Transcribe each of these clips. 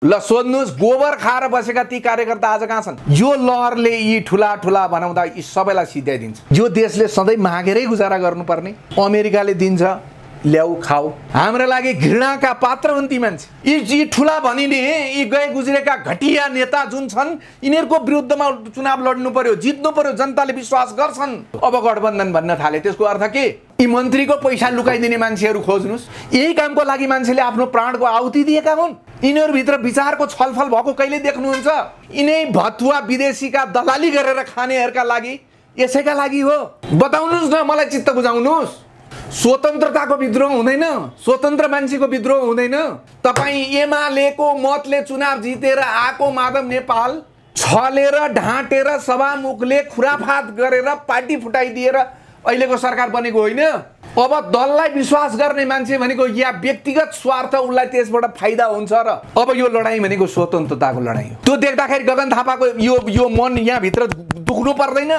ल सोध्नुस्, गोबर खाएर बसेका ती कार्यकर्ता आज कहाँ छन्? यो लहरले यी ठुला ठुला बनाउँदा यी सबैलाई सिध्याइदिन्छ। यो देशले सधैँ मागेरै गुजारा गर्नुपर्ने, अमेरिकाले दिन्छ, ल्याऊ खाऊ। हाम्रो लागि घृणाका पात्र हुन् ती मान्छे। यी ठुला भनिने यी गए गुज्रेका घटिया नेता जुन छन्, यिनीहरूको विरुद्धमा चुनाव लड्नु पर्यो, जित्नु पर्यो, जनताले विश्वास गर्छन्। अब गठबन्धन भन्न थाले, त्यसको अर्थ के? यी मन्त्रीको पैसा लुकाइदिने मान्छेहरू खोज्नुस्। यही कामको लागि मान्छेले आफ्नो प्राणको आहुति दिएका हुन्। यिनीहरूभित्र विचारको छलफल भएको कहिले देख्नुहुन्छ? यिनै भतुवा विदेशीका दलाली गरेर खानेहरूका लागि, यसैका लागि हो। बताउनुहोस् न, मलाई चित्त बुझाउनुहोस्। स्वतन्त्रताको विद्रोह हुँदैन, स्वतन्त्र मान्छेको विद्रोह हुँदैन। तपाईँ एमालेको मतले चुनाव जितेर आएको माधव नेपाल छलेर ढाँटेर सभामुखले खुराफात गरेर पार्टी फुटाइदिएर अहिलेको सरकार बनेको होइन। अब दललाई विश्वास गर्ने मान्छे भनेको या व्यक्तिगत स्वार्थ उसलाई त्यसबाट फाइदा हुन्छ र अब यो लडाईँ भनेको स्वतन्त्रताको लडाईँ हो। त्यो देख्दाखेरि गगन थापाको यो मन यहाँभित्र दुख्नु पर्दैन?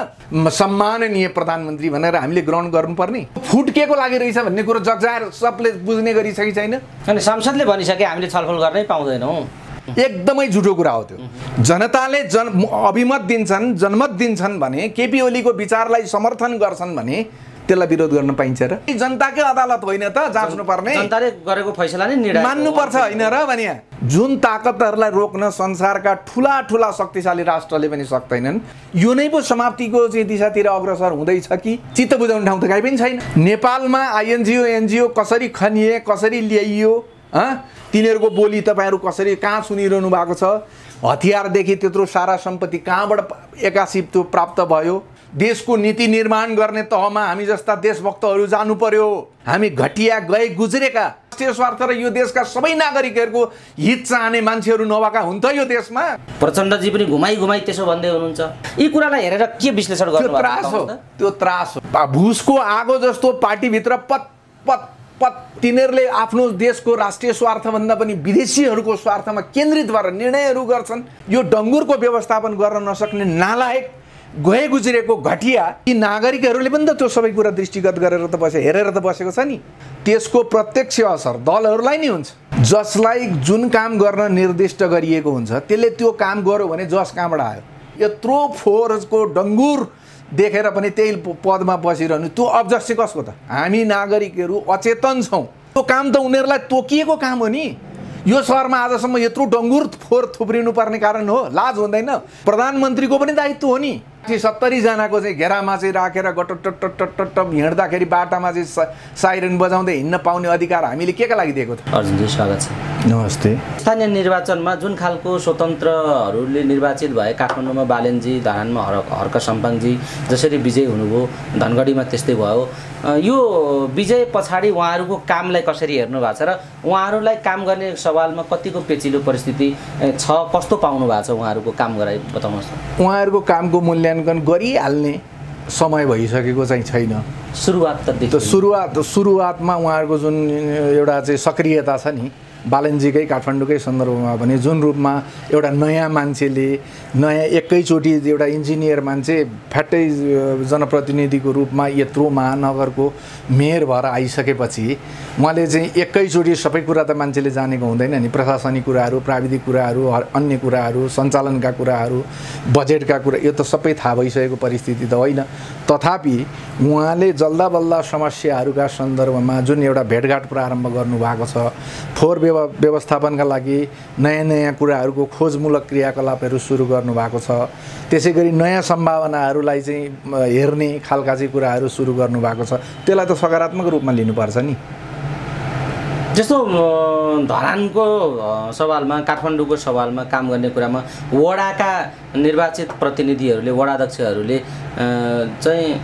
सम्माननीय प्रधानमन्त्री भनेर हामीले ग्रहण गर्नुपर्ने, फुट्केको लागि रहेछ भन्ने कुरो जगजाहेर सबले बुझ्ने गरिसके कि छैन? अनि संसदले भनिसके हामीले छलफल गर्नै पाउँदैनौँ। एकदमै झुटो कुरा हो त्यो। जनताले अभिमत दिन्छन्, जनमत दिन्छन् भने, केपी ओलीको विचारलाई समर्थन गर्छन् भने त्यसलाई विरोध गर्न पाइन्छ र? जनताकै अदालत होइन त जाँच्नु पर्ने? जनताले गरेको फैसला नै निर्णय मान्नुपर्छ होइन र भने? जुन ताकतहरूलाई रोक्न संसारका ठुला ठुला शक्तिशाली राष्ट्रले पनि सक्दैनन्, यो नै पो समाप्तिको चाहिँ दिशातिर अग्रसर हुँदैछ कि? चित्त बुझाउने ठाउँ त काहीँ पनि छैन। नेपालमा आइएनजिओ एनजिओ कसरी खनिए, कसरी ल्याइयो, तिनीहरूको बोली तपाईँहरू कसरी कहाँ सुनिरहनु भएको छ? हतियारदेखि त्यत्रो सारा सम्पत्ति कहाँबाट एक्कासी त्यो प्राप्त भयो? देशको नीति निर्माण गर्ने तहमा हामी जस्ता देशभक्तहरू जानु पर्यो। हामी घटिया गए गुज्रेका राष्ट्रिय स्वार्थ र यो देशका सबै नागरिकहरूको हित चाहने मान्छेहरू नभएका हुन् त यो देशमा? प्रचण्डजी पनि घुमाइ घुमाइ त्यसो भन्दै हुनुहुन्छ। यी कुरालाई हेरेर के विश्लेषण गर्नु? त्यो त्रास हो, त्यो त्रास हो। भुसको आगो जस्तो पार्टीभित्र पत पत पत तिनीहरूले आफ्नो देशको राष्ट्रिय स्वार्थभन्दा पनि विदेशीहरूको स्वार्थमा केन्द्रित भएर निर्णयहरू गर्छन्। यो डङ्गुरको व्यवस्थापन गर्न नसक्ने नालायक गए गुज्रेको घटिया यी नागरिकहरूले पनि त त्यो सबै कुरा दृष्टिगत गरेर त हेरेर त बसेको छ नि। त्यसको प्रत्यक्ष असर दलहरूलाई नै हुन्छ। जसलाई जुन काम गर्न निर्दिष्ट गरिएको हुन्छ त्यसले त्यो काम गर्यो भने जस कहाँबाट आयो? यत्रो फोहोरको डङ्गुर देखेर पनि त्यही पदमा बसिरहनु, त्यो अब्जेक्ट चाहिँ कसको त? हामी नागरिकहरू अचेतन छौँ। त्यो काम त उनीहरूलाई तोकिएको काम हो नि। यो सहरमा आजसम्म यत्रो डङ्गुर फोहोर थुप्रिनु पर्ने कारण हो? लाज हुँदैन? प्रधानमन्त्रीको पनि दायित्व हो नि। 70 जनाको चाहिँ घेरामा चाहिँ राखेर गटटटटटटट हिँड्दाखेरि बाटामा चाहिँ साइरन बजाउँदै हिँड्न पाउने अधिकार हामीले के का लागि दिएको त? अर्जुनजी स्वागत छ। नमस्ते। स्थानीय निर्वाचनमा जुन खालको स्वतन्त्रहरूले निर्वाचित भए, काठमाडौँमा बालेनजी, धरानमा हर्क सम्पाङजी जसरी विजय हुनुभयो, धनगढीमा त्यस्तै भयो। यो विजय पछाडि उहाँहरूको कामलाई कसरी हेर्नु भएको छ र उहाँहरूलाई काम गर्ने सवालमा कतिको पेचिलो परिस्थिति छ? कस्तो पाउनु भएको छ उहाँहरूको काम गराइ बताउनुहोस् त। उहाँहरूको कामको मूल्याङ्कन गरिहाल्ने समय भइसकेको चाहिँ छैन। सुरुवातमा उहाँहरूको जुन एउटा चाहिँ सक्रियता छ नि, बालनजीकै काठमाडौँकै सन्दर्भमा भने जुन रूपमा एउटा नयाँ मान्छेले एकैचोटि एउटा इन्जिनियर मान्छे फ्याट्टै जनप्रतिनिधिको रूपमा यत्रो महानगरको मेयर भएर आइसकेपछि उहाँले चाहिँ एकैचोटि सबै कुरा त मान्छेले जानेको हुँदैन नि। प्रशासनिक कुराहरू, प्राविधिक कुराहरू, अन्य कुराहरू, सञ्चालनका कुराहरू, बजेटका कुरा, यो त सबै थाहा भइसकेको परिस्थिति त होइन। तथापि उहाँले जल्दा बल्दा समस्याहरूका सन्दर्भमा जुन एउटा भेटघाट प्रारम्भ गर्नुभएको छ, फोहोर व्यवस्थापनका लागि नयाँ नयाँ कुराहरूको खोजमूलक क्रियाकलापहरू सुरु गर्नुभएको छ। त्यसै गरी नयाँ सम्भावनाहरूलाई चाहिँ हेर्ने खालका चाहिँ कुराहरू सुरु गर्नुभएको छ। त्यसलाई त सकारात्मक रूपमा लिनुपर्छ नि। जस्तो धरानको सवालमा, काठमाडौँको सवालमा काम गर्ने कुरामा वडाका निर्वाचित प्रतिनिधिहरूले, वडाध्यक्षहरूले चाहिँ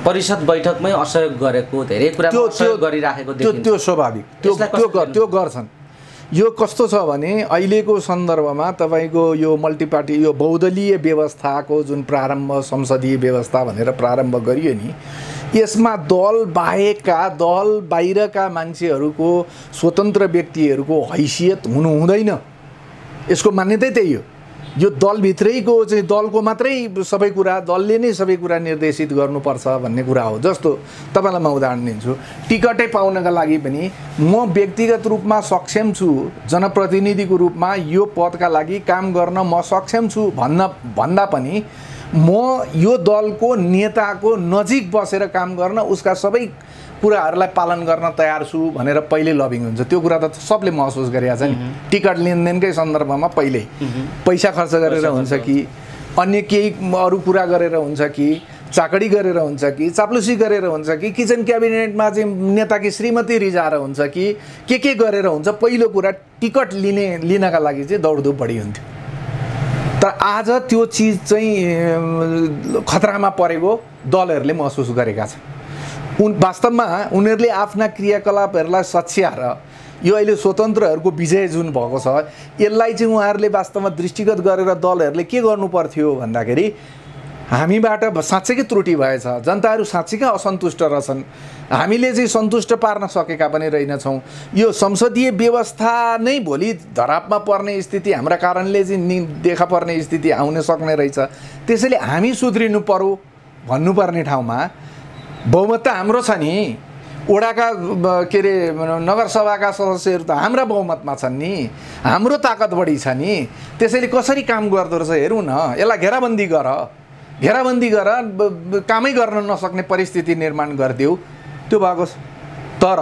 परिषद बैठकमै असहयोग गरेको, धेरै कुरा सहयोग गरिराखेको देखिन्छ। त्यो स्वाभाविक, त्यो गर्छन्। यो कस्तो छ भने अहिलेको सन्दर्भमा तपाईँको यो मल्टिपार्टी, यो बहुदलीय व्यवस्थाको जुन प्रारम्भ, संसदीय व्यवस्था भनेर प्रारम्भ गरियो नि, यसमा दल बाहेकका, दल बाहिरका मान्छेहरूको, स्वतन्त्र व्यक्तिहरूको हैसियत हुनु हुँदैन। यसको मान्यतै त्यही हो। यो दलभित्रैको चाहिँ दलको मात्रै सबै कुरा दलले नै सबै कुरा निर्देशित गर्नुपर्छ भन्ने कुरा हो। जस्तो तपाईँलाई म उदाहरण दिन्छु, टिकटै पाउनका लागि पनि म व्यक्तिगत रूपमा सक्षम छु, जनप्रतिनिधिको रूपमा यो पदका लागि काम गर्न म सक्षम छु भन्दा पनि म यो दलको नेताको नजिक बसेर काम गर्न उसका सबै कुराहरूलाई पालन गर्न तयार छु भनेर पहिले लबिङ हुन्छ। त्यो कुरा त सबले महसुस गरेका छ नि। टिकट लेनदेनकै सन्दर्भमा पहिले पैसा खर्च गरेर हुन्छ कि अन्य केही अरू कुरा गरेर हुन्छ कि चाकडी गरेर हुन्छ कि चाप्लुसी गरेर हुन्छ कि किचन क्याबिनेटमा चाहिँ नेताकी श्रीमती रिजाएर हुन्छ कि के गरेर हुन्छ। पहिलो कुरा टिकट लिनका लागि चाहिँ दौडधुप बढी हुन्थ्यो। तर आज त्यो चिज चाहिँ खतरामा परेको दलहरूले महसुस गरेका छन्। वास्तवमा उनीहरूले आफ्ना क्रियाकलापहरूलाई सच्याएर यो अहिले स्वतन्त्रहरूको विजय जुन भएको छ यसलाई चाहिँ उहाँहरूले वास्तवमा दृष्टिगत गरेर दलहरूले के गर्नु पर्थ्यो भन्दाखेरि हामीबाट साँच्चैकै त्रुटि भएछ, जनताहरू साँच्चैकै असन्तुष्ट रहेछन्, हामीले चाहिँ सन्तुष्ट पार्न सकेका पनि रहेनछौँ, यो संसदीय व्यवस्था नै भोलि धरापमा पर्ने स्थिति हाम्रा कारणले चाहिँ देखा पर्ने स्थिति आउन सक्ने रहेछ, त्यसैले हामी सुध्रिनु पर्यो भन्नुपर्ने ठाउँमा बहुमत त हाम्रो छ नि, ओडाका के अरे नगरसभाका सदस्यहरू त हाम्रा बहुमतमा छन् नि, हाम्रो ताकत बढी छ नि, त्यसैले कसरी काम गर्दो रहेछ हेरौँ न, यसलाई घेराबन्दी गर कामै गर्न नसक्ने परिस्थिति निर्माण गरिदेऊ, त्यो भएको छ। तर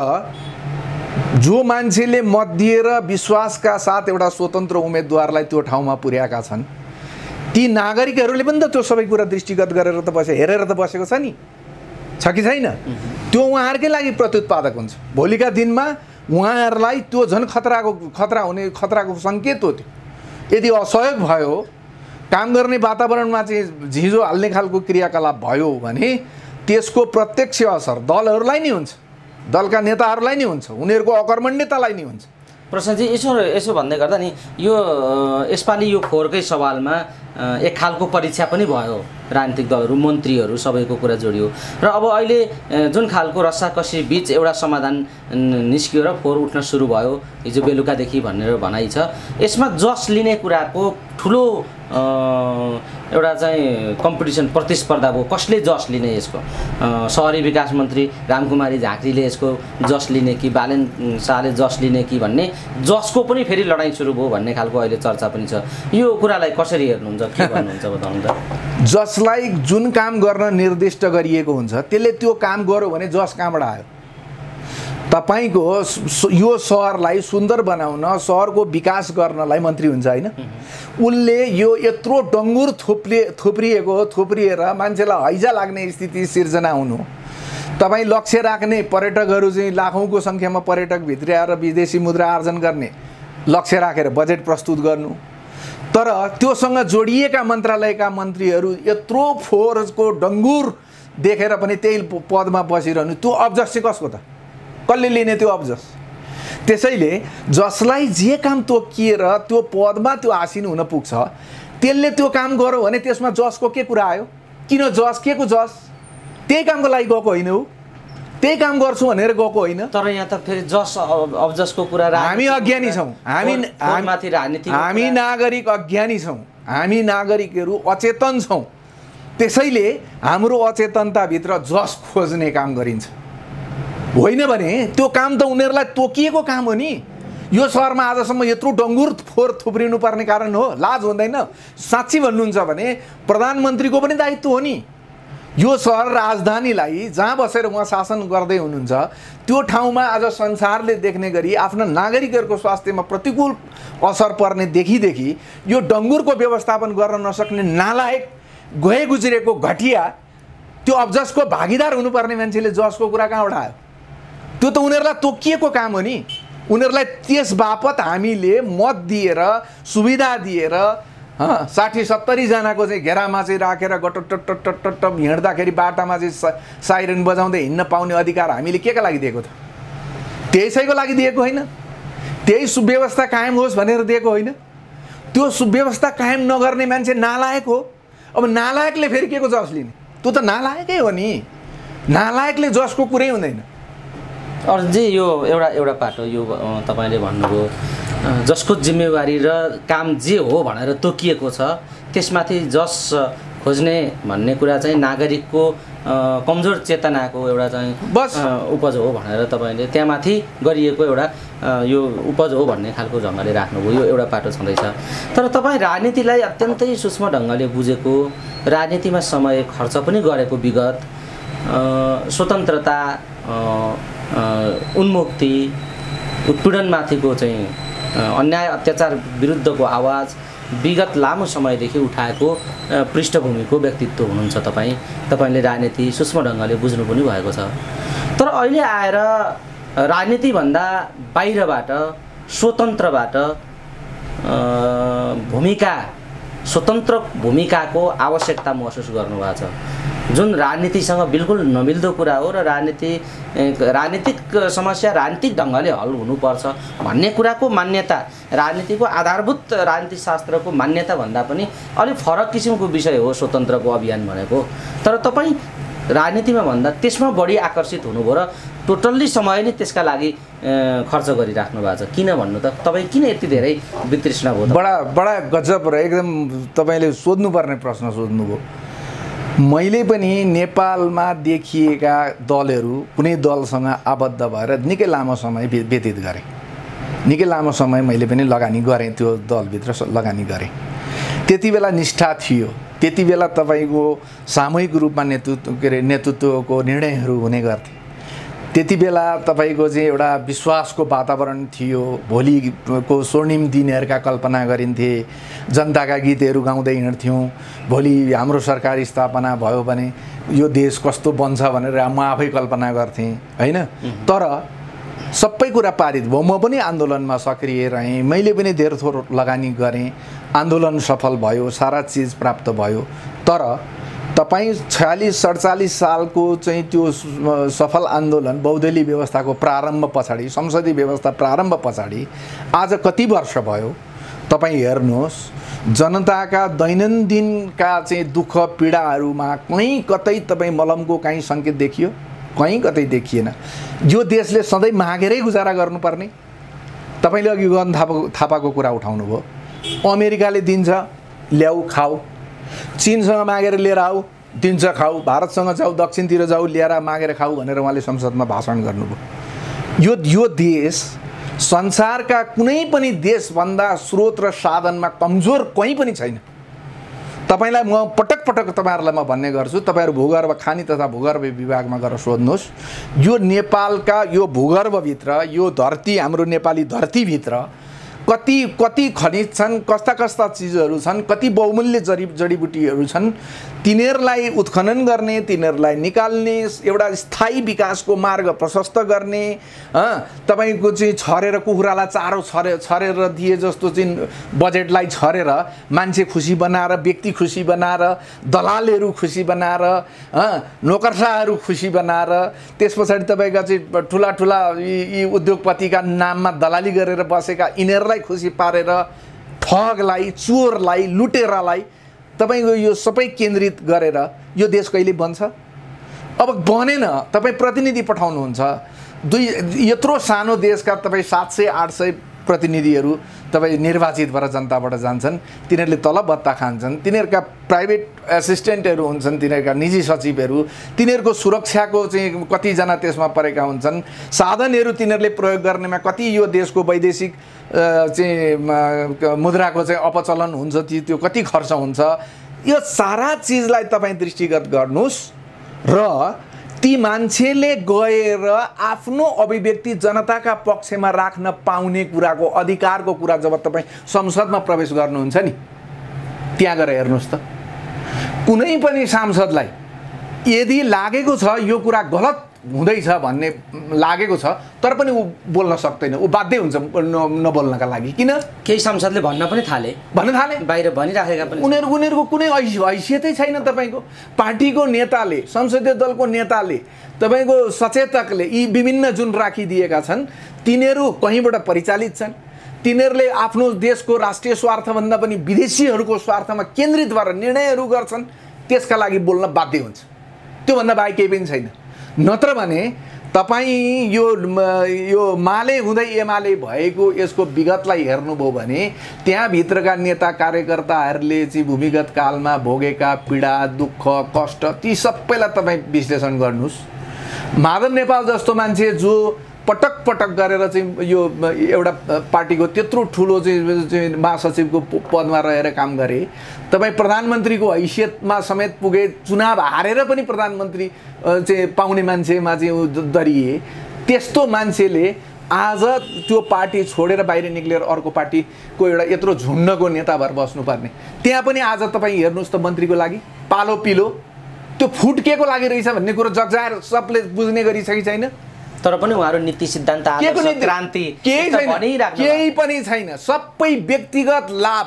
जो मान्छेले मत दिएर विश्वासका साथ एउटा स्वतन्त्र उम्मेदवारलाई त्यो ठाउँमा पुर्याएका छन् ती नागरिकहरूले पनि त त्यो सबै कुरा दृष्टिगत गरेर त हेरेर त बसेको छ नि, छ कि छैन? त्यो उहाँहरूकै लागि प्रत्युत्पादक हुन्छ। भोलिका दिनमा उहाँहरूलाई त्यो झन् खतराको सङ्केत हो। त्यो यदि असहयोग भयो, काम गर्ने वातावरणमा चाहिँ झिझो हाल्ने खालको क्रियाकलाप भयो भने त्यसको प्रत्यक्ष असर दलहरूलाई नै हुन्छ, दलका नेताहरूलाई नै हुन्छ, उनीहरूको अकर्मण्यतालाई नै हुन्छ। प्रसादजी यसो भन्दै गर्दा नि यो यसपालि यो फोहोरकै सवालमा एक खालको परीक्षा पनि भयो, राजनीतिक दलहरू मन्त्रीहरू सबैको कुरा जोडियो र अब अहिले जुन खालको रस्साकसी बीच एउटा समाधान निस्कियो र फोहोर उठ्न सुरु भयो हिजो बेलुकादेखि भनेर भनाइ छ। यसमा जस लिने कुराको ठुलो एउटा चाहिँ कम्पिटिसन प्रतिस्पर्धा भयो, कसले जस लिने यसको? शहरी विकास मन्त्री रामकुमारी झाँक्रीले यसको जस लिने कि बालेन शाहले जस लिने कि भन्ने जसको पनि फेरि लडाइँ सुरु भयो भन्ने खालको अहिले चर्चा पनि छ। यो कुरालाई कसरी हेर्नुहुन्छ, के भन्नुहुन्छ बताउनु त? जसलाई जुन काम गर्न निर्दिष्ट गरिएको हुन्छ त्यसले त्यो काम गर्यो भने जस कहाँबाट आयो? तपाईको यो सहरलाई सुन्दर बनाउन, सहरको विकास गर्नलाई मन्त्री हुन्छ हैन? उनले यो यत्रो डङ्गुर थोप्रिएर मान्छेलाई हैजा लाग्ने स्थिति सिर्जना हुनु, तपाई लक्ष्य राख्ने पर्यटकहरू चाहिँ लाखौंको संख्यामा पर्यटक भित्र्याएर विदेशी मुद्रा आर्जन गर्ने लक्ष्य राखेर बजेट प्रस्तुत गर्नु, तर त्योसँग जोडिएका मन्त्रालयका मन्त्रीहरू यत्रो फोहोरको डङ्गुर देखेर पनि त्यही पदमा बसिरहनु, त्यो अब्जस चाहिँ कसको त? कसले लिने त्यो अब्जस? त्यसैले जसलाई जे काम तोकिएर त्यो पदमा त्यो आसीन हुन पुग्छ त्यसले त्यो काम गर्यो भने त्यसमा जसको के कुरा आयो? किन जस? के को जस? त्यही कामको लागि गएको होइन हो, त्यही काम गर्छु भनेर गएको होइन। तर यहाँ त फेरि जस अब्जसको कुरा हामी अज्ञानी छौँ, हामी नागरिक अज्ञानी छौँ, हामी नागरिकहरू अचेतन छौँ, त्यसैले हाम्रो अचेतनताभित्र जस खोज्ने काम गरिन्छ। होइन भने त्यो काम त उनीहरूलाई तोकिएको काम हो नि। यो सहरमा आजसम्म यत्रो डङ्गुर फोहोर थुप्रिनु पर्ने कारण हो? लाज हुँदैन? साँच्ची भन्नुहुन्छ भने प्रधानमन्त्रीको पनि दायित्व हो नि। यो सहर राजधानीलाई जहाँ बसेर उहाँ शासन गर्दै हुनुहुन्छ त्यो ठाउँमा आज संसारले देख्ने गरी आफ्ना नागरिकहरूको स्वास्थ्यमा प्रतिकूल असर पर्ने देखिदेखि यो डङ्गुरको व्यवस्थापन गर्न नसक्ने नालायक गए गुज्रेको घटिया त्यो अब्जसको भागीदार हुनुपर्ने मान्छेले जसको कुरा कहाँबाट आयो? त्यो त उनीहरूलाई तोकिएको काम हो नि। उनीहरूलाई त्यस बापत हामीले मत दिएर सुविधा दिएर 60-70 जनाको चाहिँ घेरामा चाहिँ राखेर गटटटटटट हिँड्दाखेरि बाटामा चाहिँ साइरन बजाउँदै हिँड्न पाउने अधिकार हामीले केका लागि दिएको त? त्यसैको लागि दिएको होइन? त्यही सुव्यवस्था कायम होस् भनेर दिएको होइन? त्यो सुव्यवस्था कायम नगर्ने मान्छे नालायक हो। अब नालायकले फेरि के को जस लिने? त्यो त नालायकै हो नि। नालायकले जसको कुरै हुँदैन। अर्जी यो एउटा पाटो यो तपाईले भन्नुभयो जसको जिम्मेवारी र काम जे हो भनेर तोकिएको छ त्यसमाथि जस खोज्ने भन्ने कुरा चाहिँ नागरिकको कमजोर चेतनाको एउटा चाहिँ बस उपज हो भनेर तपाईँले त्यहाँमाथि गरिएको एउटा यो उपज हो भन्ने खालको ढङ्गले राख्नुभयो, यो एउटा पाटो छँदैछ। तर तपाईँ राजनीतिलाई अत्यन्तै सूक्ष्म ढङ्गले बुझेको, राजनीतिमा समय खर्च पनि गरेको, विगत स्वतन्त्रता, उन्मुक्ति, उत्पीडनमाथिको चाहिँ अन्याय अत्याचार विरुद्धको आवाज विगत लामो समयदेखि उठाएको पृष्ठभूमिको व्यक्तित्व हुनुहुन्छ तपाईँ। तपाईँले राजनीति सूक्ष्म ढङ्गले बुझ्नु पनि भएको छ। तर अहिले आएर राजनीतिभन्दा बाहिरबाट स्वतन्त्रबाट स्वतन्त्र भूमिकाको आवश्यकता महसुस गर्नुभएको छ, जुन राजनीतिसँग बिल्कुल नमिल्दो कुरा हो र राजनीतिक समस्या राजनीतिक ढङ्गले हल हुनुपर्छ भन्ने कुराको मान्यता, राजनीतिको आधारभूत राजनीति शास्त्रको मान्यता भन्दा पनि अलिक फरक किसिमको विषय हो स्वतन्त्रको अभियान भनेको। तर तपाईँ राजनीतिमा भन्दा त्यसमा बढी आकर्षित हुनुभयो र टोटल्ली समय नै त्यसका लागि खर्च गरिराख्नु भएको छ। किन भन्नु त, तपाईँ किन यति धेरै वितृष्णा भयो? बडा गजब र एकदम तपाईँले सोध्नुपर्ने प्रश्न सोध्नुभयो। मैले पनि नेपालमा देखिएका दलहरू कुनै दलसँग आबद्ध भएर निकै लामो समय व्यतीत गरेँ। निकै लामो समय मैले पनि लगानी गरेँ, त्यो दलभित्र लगानी गरेँ। त्यति बेला निष्ठा थियो, त्यति बेला तपाईँको सामूहिक रूपमा नेतृत्वको निर्णयहरू हुने गर्थे। त्यति बेला तपाईँको चाहिँ एउटा विश्वासको वातावरण थियो। भोलिको स्वर्णिम दिनहरूका कल्पना गरिन्थे, जनताका गीतहरू गाउँदै हिँड्थ्यौँ। भोलि हाम्रो सरकार स्थापना भयो भने यो देश कस्तो बन्छ भनेर म आफै कल्पना गर्थेँ, होइन? तर सबै कुरा पारित भयो। म पनि आन्दोलनमा सक्रिय रहेँ, मैले पनि धेरै थोर लगानी गरेँ, आन्दोलन सफल भयो, सारा चिज प्राप्त भयो। तर तपाईँ 46-47 सालको चाहिँ त्यो सफल आन्दोलन, बहुदलीय व्यवस्थाको प्रारम्भ पछाडि, संसदीय व्यवस्था प्रारम्भ पछाडि आज कति वर्ष भयो तपाईँ हेर्नुहोस्। जनताका दैनन्दिनका चाहिँ दुःख पीडाहरूमा कहीँ कतै तपाईँ मलमको कहीँ सङ्केत देखियो? कहीँ कतै देखिएन। यो देशले सधैँ मागेरै गुजारा गर्नुपर्ने। तपाईँले अघि गगन थापाको कुरा उठाउनु भयो। अमेरिकाले दिन्छ, ल्याऊ खाऊ। चीनसँग मागेर लिएर आऊ, दिन्छ खाऊ। भारतसँग जाऊ, दक्षिणतिर जाऊ, लिएर मागेर खाऊ भनेर उहाँले संसदमा भाषण गर्नुभयो। यो देश संसारका कुनै पनि देशभन्दा स्रोत र साधनमा कमजोर कहीँ पनि छैन। तपाईँलाई म पटक पटक तपाईँहरूलाई म भन्ने गर्छु, तपाईँहरू भूगर्भ खानी तथा भूगर्भ विभागमा गएर सोध्नुहोस्। यो नेपालका यो भूगर्भभित्र, यो धरती, हाम्रो नेपाली धरतीभित्र कति खनिज छन्, कस्ता चिजहरू छन्, कति बहुमूल्य जडीबुटीहरू छन्। तिनीहरूलाई उत्खनन गर्ने, तिनीहरूलाई निकाल्ने, एउटा स्थायी विकासको मार्ग प्रशस्त गर्ने, तपाईँको चाहिँ छरेर कुखुरालाई चारो छरेर दिए जस्तो चाहिँ बजेटलाई छरेर मान्छे खुसी बनाएर, व्यक्ति खुसी बनाएर, दलालहरू खुसी बनाएर, नोकरसाहरू खुसी बनाएर, त्यस पछाडि तपाईँका चाहिँ ठुला यी उद्योगपतिका नाममा दलाली गरेर बसेका यिनीहरूलाई खुसी पारेर ठगलाई, चोरलाई, लुटेरालाई तपाईँको यो सबै केन्द्रित गरेर यो देश कहिले बन्छ? अब बनेन। तपाईँ प्रतिनिधि पठाउनुहुन्छ, यत्रो सानो देशका तपाईँ 700-800 प्रतिनिधिहरू तपाईँ निर्वाचित भएर जनताबाट जान्छन्। तिनीहरूले तलब भत्ता खान्छन्, तिनीहरूका प्राइभेट एसिस्टेन्टहरू हुन्छन्, तिनीहरूका निजी सचिवहरू, तिनीहरूको सुरक्षाको चाहिँ कतिजना त्यसमा परेका हुन्छन्। साधनहरू तिनीहरूले प्रयोग गर्नेमा कति यो देशको वैदेशिक चाहिँ मुद्राको चाहिँ अपचलन हुन्छ, त्यो कति खर्च हुन्छ। यो सारा चिजलाई तपाईँ दृष्टिगत गर्नुहोस् र ती मान्छेले गएर आफ्नो अभिव्यक्ति जनताका पक्षमा राख्न पाउने कुराको अधिकारको कुरा जब तपाईँ संसदमा प्रवेश गर्नुहुन्छ नि, त्यहाँ गएर हेर्नुहोस् त। कुनै पनि सांसदलाई यदि लागेको छ यो कुरा गलत हुँदैछ भन्ने लागेको छ, तर पनि ऊ बोल्न सक्दैन, ऊ बाध्य हुन्छ नबोल्नका लागि। किन? केही सांसदले भन्न थाले, बाहिर भनिराखेका पनि। उनीहरूको कुनै हैसियतै छैन। तपाईँको पार्टीको नेताले, संसदीय दलको नेताले, तपाईँको सचेतकले यी विभिन्न जुन राखिदिएका छन् तिनीहरू कहीँबाट परिचालित छन्। तिनीहरूले आफ्नो देशको राष्ट्रिय स्वार्थभन्दा पनि विदेशीहरूको स्वार्थमा केन्द्रित भएर निर्णयहरू गर्छन्, त्यसका लागि बोल्न बाध्य हुन्छ। त्योभन्दा बाहेक केही पनि छैन। नत्र भने तपाईँ यो माले हुँदै एमाले भएको यसको विगतलाई हेर्नुभयो भने त्यहाँभित्रका नेता कार्यकर्ताहरूले चाहिँ भूमिगत कालमा भोगेका पीडा दुःख कष्ट ती सबैलाई तपाईँ विश्लेषण गर्नुहोस्। माधव नेपाल जस्तो मान्छे जो पटक पटक गरेर चाहिँ यो एउटा पार्टीको त्यत्रो ठुलो चाहिँ महासचिवको पदमा रहेर काम गरे, तपाईँ प्रधानमन्त्रीको हैसियतमा समेत पुगे, चुनाव हारेर पनि प्रधानमन्त्री चाहिँ पाउने मान्छेमा चाहिँ दरिए, त्यस्तो मान्छेले आज त्यो पार्टी छोडेर बाहिर निक्लेर अर्को पार्टीको एउटा यत्रो झुन्डको नेता भएर बस्नुपर्ने, त्यहाँ पनि आज तपाईँ हेर्नुहोस् त मन्त्रीको लागि पालो पिलो त्यो फुट के को लागि रहेछ भन्ने कुरो जगजाहेर सबले बुझ्ने गरी छ कि छैन? तर पनि उहाँहरू नीति सिद्धान्त आदर्श क्रान्ति केही पनि छैन, सबै व्यक्तिगत लाभ।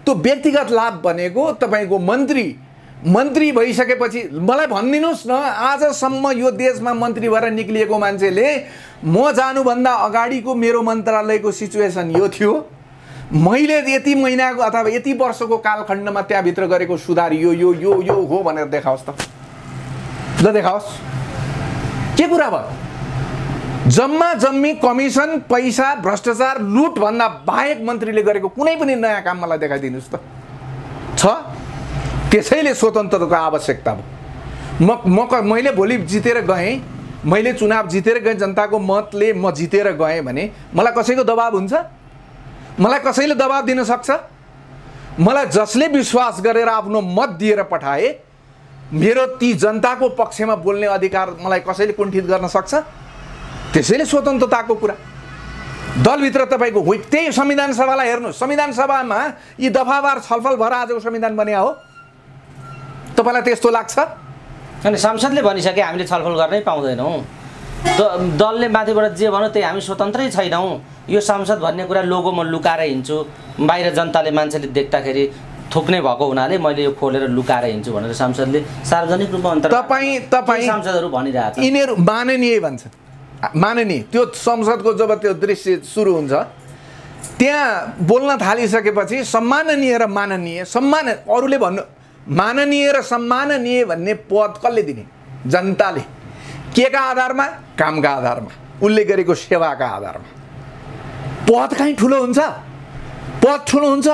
त्यो व्यक्तिगत लाभ भनेको तपाईँको मन्त्री भइसकेपछि मलाई भनिदिनुहोस् न, आजसम्म यो देशमा मन्त्री भएर निक्लिएको मान्छेले म जानुभन्दा अगाडिको मेरो मन्त्रालयको सिचुएसन यो थियो, मैले यति महिनाको अथवा यति वर्षको कालखण्डमा त्यहाँभित्र गरेको सुधार यो यो यो यो हो भनेर देखाओस् त, ल देखाओस्। के कुरा भयो? जम्मा जम्मी कमिसन पैसा भ्रष्टाचार लुटभन्दा बाहेक मन्त्रीले गरेको कुनै पनि नयाँ काम मलाई देखाइदिनुहोस् त छ? त्यसैले स्वतन्त्रताको आवश्यकता भयो। मैले भोलि जितेर गएँ, मैले चुनाव जितेर गएँ, जनताको मतले म जितेर गएँ भने मलाई कसैको दबाब हुन्छ? मलाई कसैले दबाब दिन सक्छ? मलाई जसले विश्वास गरेर आफ्नो मत दिएर पठाए, मेरो ती जनताको पक्षमा बोल्ने अधिकार मलाई कसैले कुण्ठित गर्न सक्छ? त्यसैले स्वतन्त्रताको कुरा। दलभित्र तपाईँको त्यही संविधान सभालाई हेर्नुहोस्, संविधान सभामा यी दफावार छलफल भएर आजको संविधान बन्या हो, तपाईँलाई त्यस्तो लाग्छ? अनि संसदले भनिसके हामीले छलफल गर्नै पाउँदैनौँ, दलले माथिबाट जे भन्यो त्यही, हामी स्वतन्त्रै छैनौँ, यो संसद भन्ने कुरा लोगोमा लुकाएर हिँड्छु, बाहिर जनताले मान्छेले देख्दाखेरि थुक्ने भएको हुनाले मैले यो खोलेर लुकाएर हिँड्छु भनेर संसदले सार्वजनिक रूपमा तपाईँ सांसदहरू भनिरहेछ। यिनीहरू माननीय भन्छन्, माननीय। त्यो संसदको जब त्यो दृश्य सुरु हुन्छ त्यहाँ बोल्न थालिसकेपछि सम्माननीय र माननीय, अरूले भन्नु माननीय र सम्माननीय भन्ने पद कसले दिने? जनताले। के का आधारमा? कामका आधारमा, उसले गरेको सेवाका आधारमा। पद कहीँ ठुलो हुन्छ? पद ठुलो हुन्छ?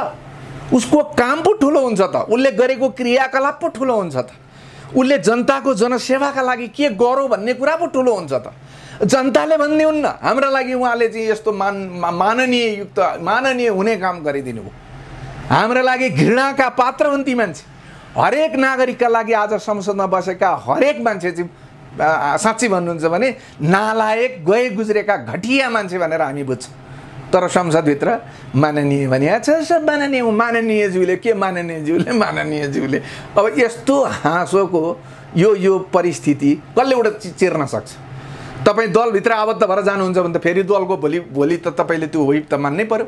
उसको काम पो ठुलो हुन्छ त, उसले गरेको क्रियाकलाप पो ठुलो हुन्छ त, उसले जनताको जनसेवाका लागि के गरौँ भन्ने कुरा पो ठुलो हुन्छ त। जनताले भन्ने हुन्न हाम्रा लागि उहाँले चाहिँ यस्तो माननीय हुने काम गरिदिनु भयो, हाम्रा लागि घृणाका पात्र हुन् ती मान्छे। हरेक नागरिकका लागि आज संसदमा बसेका हरेक मान्छे चाहिँ साँच्ची भन्नुहुन्छ भने नालायक गए गुज्रेका घटिया मान्छे भनेर हामी बुझ्छौँ। तर संसदभित्र माननीय भनिएको छ, सब माननीयज्यूले के माननीयज्यूले। अब यस्तो हाँसोको यो परिस्थिति कसले चिर्न सक्छ? तपाईँ दलभित्र आबद्ध भएर जानुहुन्छ भने त फेरि दलको भोलि त तपाईँले त्यो व्हिप त मान्नै पर्यो,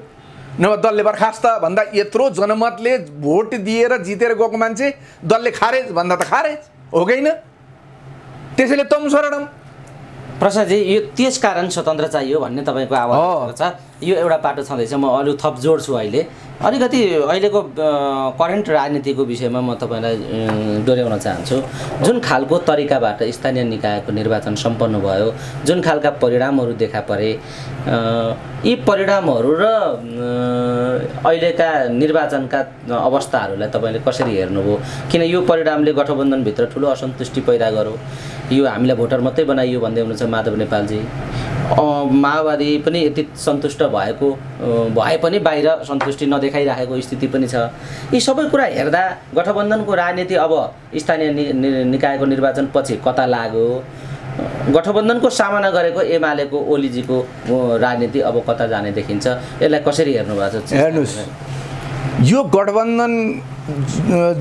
नभए दलले बर्खास्त भन्दा यत्रो जनमतले भोट दिएर जितेर गएको मान्छे दलले खारेज भन्दा त खारेज हो कि होइन? त्यसैले तम शरणम। प्रसादजी, यो त्यस कारण स्वतन्त्र चाहियो भन्ने तपाईँको आवाज छ। यो एउटा पाटो छँदैछ, म अरू थप जोड्छु। अलिकति अहिलेको करेन्ट राजनीतिको विषयमा म तपाईँलाई डोर्याउन चाहन्छु। जुन खालको तरिकाबाट स्थानीय निकायको निर्वाचन सम्पन्न भयो, जुन खालका परिणामहरू देखा परे, यी परिणामहरू र अहिलेका निर्वाचनका अवस्थाहरूलाई तपाईँले कसरी हेर्नुभयो? किन यो परिणामले गठबन्धनभित्र ठुलो असन्तुष्टि पैदा गर्यो? यो हामीलाई भोटर मात्रै बनाइयो भन्दै हुनुहुन्छ माधव नेपालजी। माओवादी पनि यति सन्तुष्ट भए पनि बाहिर सन्तुष्टि नदेखाइरहेको स्थिति पनि छ। यी सबै कुरा हेर्दा गठबन्धनको राजनीति अब स्थानीय निकायको निर्वाचन पछि कता लाग्यो? गठबन्धनको सामना गरेको एमालेको ओलीजीको राजनीति अब कता जाने देखिन्छ? यसलाई कसरी हेर्नु भएको छ? हेर्नुहोस्, यो गठबन्धन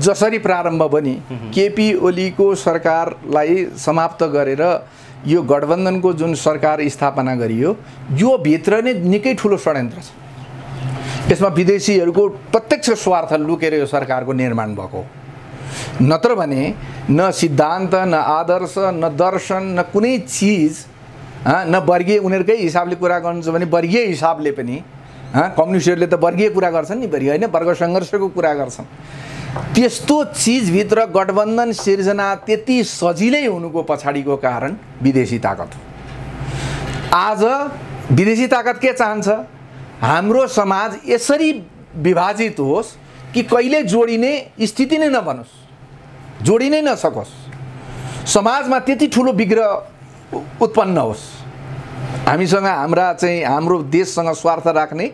जसरी प्रारम्भ पनि केपी ओलीको सरकारलाई समाप्त गरेर यो गठबन्धनको जुन सरकार स्थापना गरियो, यो भित्र नै निकै ठुलो षड्यन्त्र छ। यसमा विदेशीहरूको प्रत्यक्ष स्वार्थ लुकेर यो सरकारको निर्माण भएको, नत्र भने न सिद्धान्त, न आदर्श, न दर्शन, न कुनै चिज, न वर्गीय। उनीहरूकै हिसाबले कुरा गर्नुहुन्छ भने वर्गीय हिसाबले पनि कम्युनिस्टहरूले त वर्गीय कुरा गर्छन् नि, वर्गीय होइन, वर्ग सङ्घर्षको कुरा गर्छन्। त्यस्तो चिजभित्र गठबन्धन सिर्जना त्यति सजिलै हुनुको पछाडिको कारण विदेशी ताकत हो। आज विदेशी ताकत के चाहन्छ हाम्रो समाज यसरी विभाजित होस् कि कहिले जोडिने स्थिति नै नबनोस्, जोडिनै नसकोस्, समाजमा त्यति ठुलो विग्रह उत्पन्न होस्। हामीसँग हाम्रो देशसँग स्वार्थ राख्ने,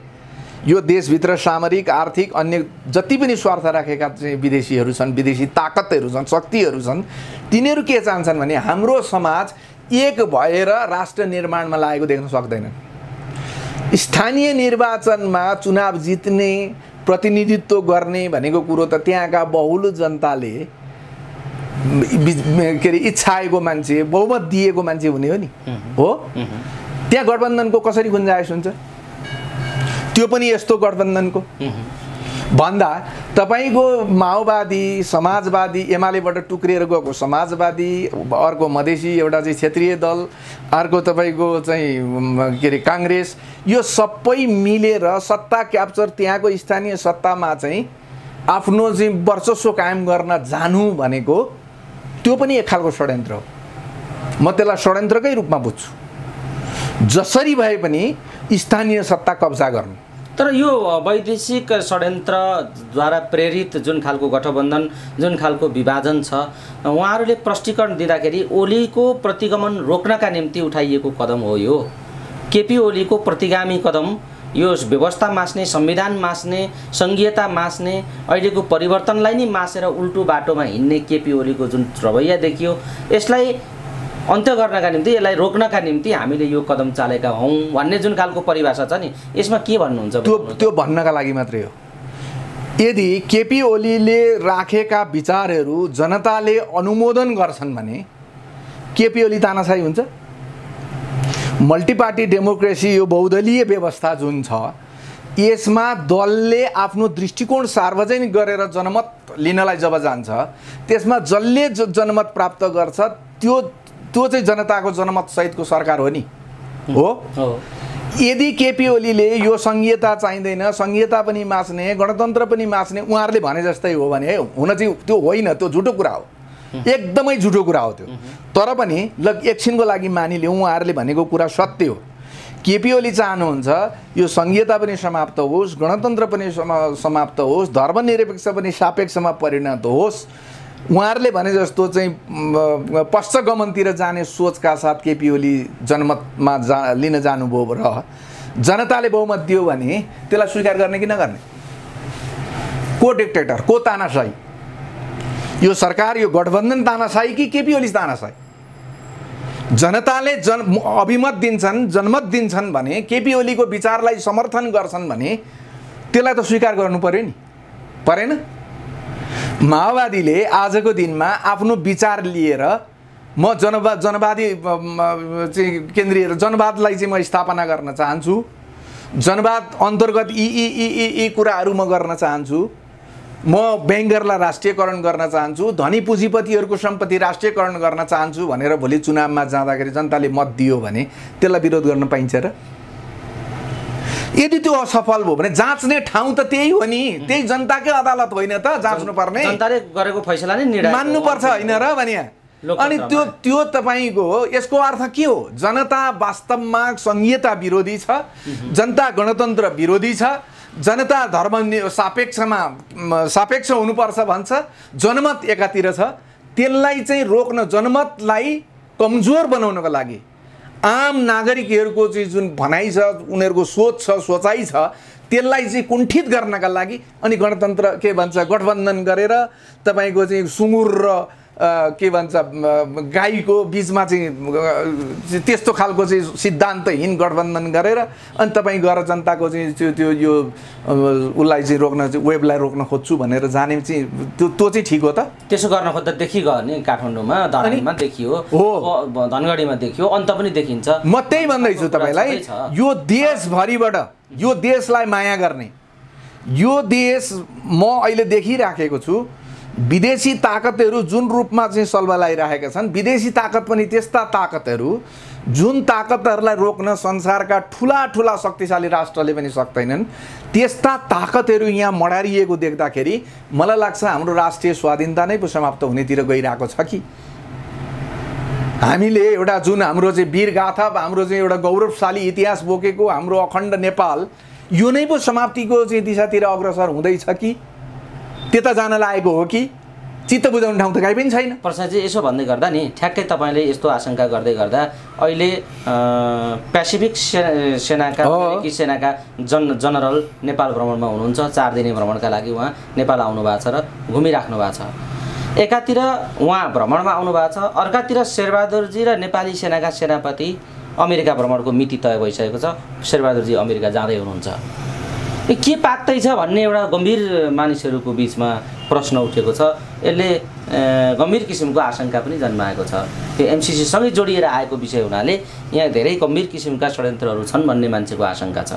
यो देशभित्र सामरिक आर्थिक अन्य जति पनि स्वार्थ राखेका चाहिँ विदेशीहरू छन्, विदेशी ताकतहरू छन्, शक्तिहरू छन्, तिनीहरू के चाहन्छन् भने हाम्रो समाज एक भएर राष्ट्र निर्माणमा लागेको देख्न सक्दैनन्। स्थानीय निर्वाचनमा चुनाव जित्ने, प्रतिनिधित्व गर्ने भनेको कुरो त त्यहाँका बहुल जनताले के अरे इच्छाएको मान्छे, बहुमत दिएको मान्छे हुने हो नि, हो? त्यहाँ गठबन्धनको कसरी गुन्जाइस हुन्छ? त्यो पनि यस्तो गठबन्धनको भन्दा तपाईको माओवादी, समाजवादी, एमालेबाट टुक्रिएर गएको समाजवादी, अर्को मधेसी एउटा चाहिँ क्षेत्रीय दल, अर्को तपाईको चाहिँ के अरे काङ्ग्रेस, यो सबै मिलेर सत्ता क्याप्चर त्यहाँको स्थानीय सत्तामा चाहिँ आफ्नो चाहिँ वर्चस्व कायम गर्न जानु भनेको त्यो पनि एक खालको षड्यन्त्र हो। म त्यसलाई षड्यन्त्रकै रूपमा बुझ्छु। जसरी भए पनि स्थानीय सत्ता कब्जा गर्नु। तर यो वैदेशिक षड्यन्त्रद्वारा प्रेरित जुन खालको गठबन्धन, जुन खालको विभाजन छ, उहाँहरूले प्रष्टीकरण दिँदाखेरि ओलीको प्रतिगमन रोक्नका निम्ति उठाइएको कदम हो यो। केपी ओलीको प्रतिगामी कदम, यो व्यवस्था मास्ने, संविधान मास्ने, सङ्घीयता मास्ने, अहिलेको परिवर्तनलाई नै मासेर उल्टो बाटोमा हिँड्ने केपी ओलीको जुन रवैया देखियो, यसलाई अन्त्य गर्नका निम्ति, यसलाई रोक्नका निम्ति हामीले यो कदम चालेका हौँ भन्ने जुन खालको परिभाषा छ नि, यसमा के भन्नुहुन्छ? त्यो भन्नका लागि मात्रै हो। यदि केपी ओलीले राखेका विचारहरू जनताले अनुमोदन गर्छन् भने केपी ओली तानाशाही हुन्छ? मल्टिपार्टी डेमोक्रेसी, यो बहुदलीय व्यवस्था जुन छ, यसमा दलले आफ्नो दृष्टिकोण सार्वजनिक गरेर जनमत लिनलाई जब जान्छ, त्यसमा जसले जनमत प्राप्त गर्छ त्यो चाहिँ जनताको जनमत सहितको सरकार हो नि, हो? यदि केपी ओलीले यो संघीयता चाहिँदैन, संघीयता पनि मास्ने, गणतन्त्र पनि मास्ने उहाँहरूले भने जस्तै हो भने हुन चाहिँ त्यो होइन, त्यो झुटो कुरा हो, एकदमै झुटो कुरा हो त्यो। तर पनि ल एकछिनको लागि मानिलिउँ उहाँहरूले भनेको कुरा सत्य हो। केपी ओली चाहनुहुन्छ यो संघीयता पनि समाप्त होस्, गणतन्त्र पनि समाप्त होस्, धर्मनिरपेक्ष पनि सापेक्षमा परिणत होस्। उहाँहरूले भने जस्तो चाहिँ पश्चगमनतिर जाने सोचका साथ केपी ओली जनमतमा लिन जानुभयो र जनताले बहुमत दियो भने त्यसलाई स्वीकार गर्ने कि नगर्ने? को डिक्टेटर, को तानाशाही? यो सरकार, यो गठबन्धन तानाशाही कि केपी ओली तानाशाही? जनताले अभिमत दिन्छन्, जनमत दिन्छन् भने, केपी ओलीको विचारलाई समर्थन गर्छन् भने त्यसलाई त स्वीकार गर्नु पर्यो नि, परेन? माओवादीले आजको दिनमा आफ्नो विचार लिएर म जनवादी चाहिँ केन्द्रीय जनवादलाई चाहिँ म स्थापना गर्न चाहन्छु, जनवाद अन्तर्गत यी कुराहरू म गर्न चाहन्छु, म बैंकरलाई राष्ट्रियकरण गर्न चाहन्छु, धनी पुँजीपतिहरूको सम्पत्ति राष्ट्रियकरण गर्न चाहन्छु भनेर भोलि चुनावमा जाँदाखेरि जनताले मत दियो भने त्यसलाई विरोध गर्न पाइन्छ र? यदि त्यो असफल भयो भने जाँच्ने ठाउँ त त्यही हो नि, त्यही जनताकै अदालत होइन त जाँच्नु पर्ने? जनताले गरेको फैसला नै निर्णय मान्नुपर्छ होइन र भने? अनि त्यो तपाईँको यसको अर्थ के हो? जनता वास्तवमा संघीयता विरोधी छ, जनता गणतन्त्र विरोधी छ, जनता धर्म सापेक्ष हुनुपर्छ भन्छ, जनमत एकातिर छ। त्यसलाई चाहिँ रोक्न, जनमतलाई कमजोर बनाउनको लागि आम नागरिकहरूको चाहिँ जुन भनाइ छ, उनीहरूको सोच छ, सोचाइ छ, त्यसलाई चाहिँ कुण्ठित गर्नका लागि अनि गणतन्त्र के भन्छ गठबन्धन गरेर तपाईँको चाहिँ सुँगुर र के भन्छ गाईको बिचमा चाहिँ त्यस्तो खालको चाहिँ सिद्धान्तहीन गठबन्धन गरेर अनि तपाईँ गएर जनताको चाहिँ त्यो यो उसलाई चाहिँ रोक्न, वेबलाई रोक्न खोज्छु भनेर जाने चाहिँ त्यो चाहिँ ठिक हो त? त्यसो गर्न खोज्दा देखिगयो नि, काठमाडौँमा धरानमा देखियो, धनगढीमा देखियो, अन्त पनि देखिन्छ। म त्यही भन्दैछु तपाईँलाई, यो देशभरिबाट यो देशलाई माया गर्ने, यो देश म अहिले देखिराखेको छु, विदेशी ताकतहरू जुन रूपमा चाहिँ सल्बलाइरहेका छन्, विदेशी ताकत पनि त्यस्ता ताकतहरू जुन ताकतहरूलाई रोक्न संसारका ठुला ठुला शक्तिशाली राष्ट्रले पनि सक्दैनन्, त्यस्ता ताकतहरू यहाँ मडारिएको देख्दाखेरि मलाई लाग्छ हाम्रो राष्ट्रिय स्वाधीनता नै पो समाप्त हुनेतिर गइरहेको छ कि? हामीले एउटा जुन हाम्रो चाहिँ वीरगाथा, हाम्रो चाहिँ एउटा गौरवशाली इतिहास बोकेको हाम्रो अखण्ड नेपाल यो नै पो समाप्तिको चाहिँ दिशातिर अग्रसर हुँदैछ कि त्यता जान लागेको हो कि चित्त बुझाउने ठाउँ त काहीँ पनि छैन। प्रसाद जी यसो भन्दै गर्दा नि ठ्याक्कै तपाईँले यस्तो आशंका गर्दै गर्दा अहिले पेसिफिक सेनाका अमेरिकी सेनाका जनरल नेपाल भ्रमणमा हुनुहुन्छ। 4 दिने भ्रमणका लागि उहाँ नेपाल आउनु भएको छ र घुमिराख्नु भएको छ। एकातिर उहाँ भ्रमणमा आउनु भएको छ, अर्कातिर शेरबहादुरजी र नेपाली सेनाका सेनापति अमेरिका भ्रमणको मिति तय भइसकेको छ। शेरबहादुरजी अमेरिका जाँदै हुनुहुन्छ। के पाक्दैछ भन्ने एउटा गम्भीर मानिसहरूको बिचमा प्रश्न उठेको छ। यसले गम्भीर किसिमको आशंका पनि जन्माएको छ। त्यो एमसिसीसँगै जोडिएर आएको विषय हुनाले यहाँ धेरै गम्भीर किसिमका षड्यन्त्रहरू छन् भन्ने मान्छेको आशंका छ।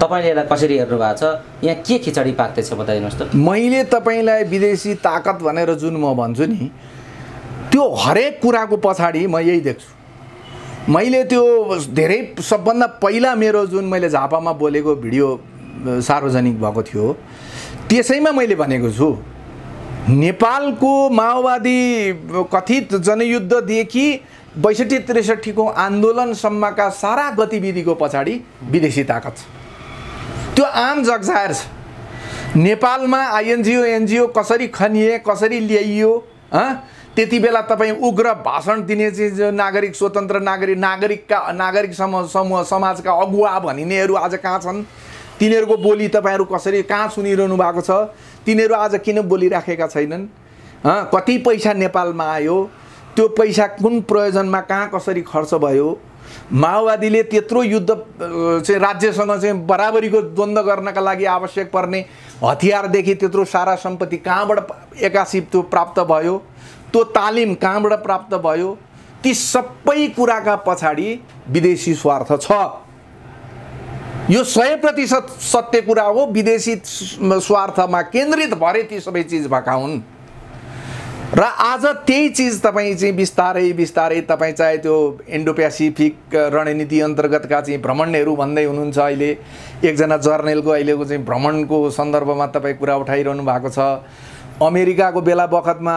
तपाईँले यसलाई कसरी हेर्नु भएको छ? यहाँ के खिचडी पाक्दैछ बताइदिनुहोस् त। मैले तपाईँलाई विदेशी ताकत भनेर जुन म भन्छु नि, त्यो हरेक कुराको पछाडि म यही देख्छु। मैले त्यो धेरै सबभन्दा पहिला मेरो जुन मैले झापामा बोलेको भिडियो सार्वजनिक भएको थियो त्यसैमा मैले भनेको छु, नेपालको माओवादी कथित जनयुद्धदेखि 62-63 को आन्दोलनसम्मका सारा गतिविधिको पछाडि विदेशी ताकत छ। त्यो आम जगजाहेर छ। नेपालमा आइएनजिओ एनजिओ कसरी खनिए, कसरी ल्याइयो, त्यति बेला तपाईँ उग्र भाषण दिने चाहिँ नागरिक स्वतन्त्र नागरिक समूह समाजका अगुवा भनिनेहरू आज कहाँ छन्? तिनीहरूको बोली तपाईँहरू कसरी कहाँ सुनिरहनु भएको छ? तिनीहरू आज किन बोलिराखेका छैनन्? कति पैसा नेपालमा आयो, त्यो पैसा कुन प्रयोजनमा कहाँ कसरी खर्च भयो? माओवादीले त्यत्रो युद्ध चाहिँ राज्यसँग चाहिँ बराबरीको द्वन्द्व गर्नका लागि आवश्यक पर्ने हतियारदेखि त्यत्रो सारा सम्पत्ति कहाँबाट एक्कासी त्यो प्राप्त भयो? त्यो तालिम कहाँबाट प्राप्त भयो? ती सबै कुराका पछाडि विदेशी स्वार्थ छ। यो 100% सत्य कुरा हो। विदेशी स्वार्थमा केन्द्रित भए ती सबै चिज भएका हुन् र आज त्यही चिज तपाईँ चाहिँ बिस्तारै तपाईँ चाहे त्यो इन्डो पेसिफिक रणनीति अन्तर्गतका चाहिँ भ्रमणहरू भन्दै हुनुहुन्छ। अहिले एकजना जर्नलको अहिलेको चाहिँ भ्रमणको सन्दर्भमा तपाईँ कुरा उठाइरहनु भएको छ। अमेरिकाको बेला बखतमा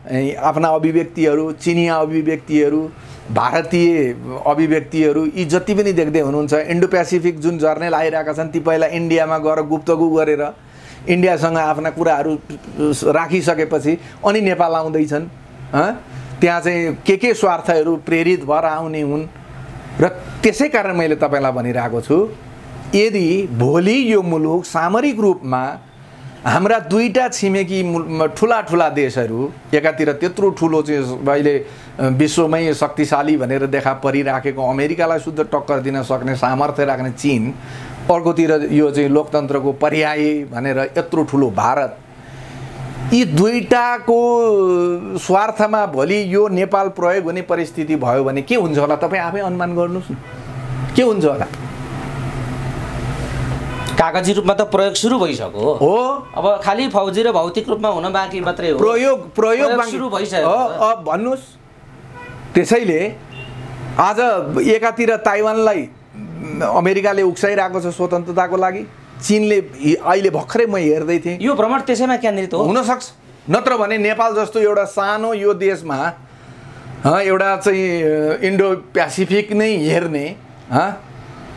आफ्ना अभिव्यक्तिहरू, चिनिया अभिव्यक्तिहरू, भारतीय अभिव्यक्तिहरू यी जति पनि देख्दै हुनुहुन्छ, इन्डो पेसिफिक जुन जर्नल आइरहेका छन् ती पहिला इन्डियामा गएर गुप्तगु गरेर इन्डियासँग आफ्ना कुराहरू राखिसकेपछि अनि नेपाल आउँदैछन्। त्यहाँ चाहिँ के स्वार्थहरू प्रेरित भएर आउने हुन् र त्यसै कारण मैले तपाईँलाई भनिरहेको छु, यदि भोलि यो मुलुक सामरिक रूपमा हाम्रा दुईटा छिमेकी ठुला देशहरू, एकातिर त्यत्रो ठुलो चाहिँ अहिले विश्वमै शक्तिशाली भनेर देखा परिराखेको अमेरिकालाई शुद्ध टक्कर दिन सक्ने सामर्थ्य राख्ने चीन, अर्कोतिर यो चाहिँ लोकतन्त्रको पर्याय भनेर यत्रो ठुलो भारत, यी दुईटाको स्वार्थमा भोलि यो नेपाल प्रयोग हुने परिस्थिति भयो भने के हुन्छ होला? तपाईँ आफै अनुमान गर्नुहोस् न, के हुन्छ होला? कागजी रूपमा त प्रयोग सुरु भइसक्यो हो। अब खालि फौजी र भौतिक रूपमा हुन बाँकी मात्रै हो। प्रयोग सुरु भइसक्यो भन्नुहोस्। त्यसैले आज एकातिर ताइवानलाई अमेरिकाले उक्साइरहेको छ स्वतन्त्रताको लागि, चीनले अहिले भर्खरै म हेर्दै थिएँ यो भ्रमण त्यसैमा केन्द्रित हो हुनसक्छ। नत्र भने नेपाल जस्तो एउटा सानो यो देशमा एउटा चाहिँ इन्डो पेसिफिक नै हेर्ने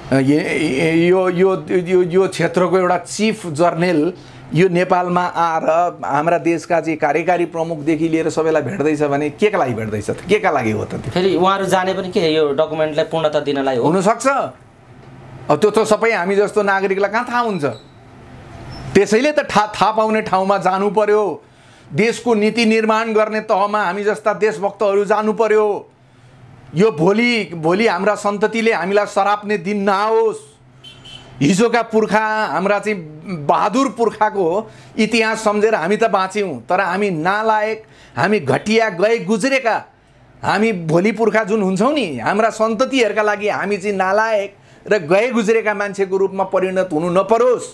यो क्षेत्रको एउटा चिफ जर्नल यो नेपालमा आएर हाम्रा देशका चाहिँ कार्यकारी प्रमुखदेखि लिएर सबैलाई भेट्दैछ भने के का लागि भेट्दैछ त? के का लागि हो त? फेरि उहाँहरू जाने पनि के यो डकुमेन्टलाई पूर्णता दिनलाई हो? हुनसक्छ। अब त्यो त सबै हामी जस्तो नागरिकलाई कहाँ थाहा हुन्छ? त्यसैले त थाहा पाउने ठाउँमा जानु पर्यो। देशको नीति निर्माण गर्ने तहमा हामी जस्ता देशभक्तहरू जानु पर्यो। यो भोलि हाम्रा सन्ततिले हामीलाई सराप्ने दिन नआओस्। हिजोका पुर्खा हाम्रा चाहिँ बहादुर पुर्खाको इतिहास सम्झेर हामी त बाँच्यौँ, तर हामी नालायक, हामी घटिया गए गुज्रेका हामी भोलि पुर्खा जुन हुन्छौँ नि, हाम्रा सन्ततिहरूका लागि हामी चाहिँ नालायक र गए गुज्रेका मान्छेको रूपमा परिणत हुनु नपरोस्।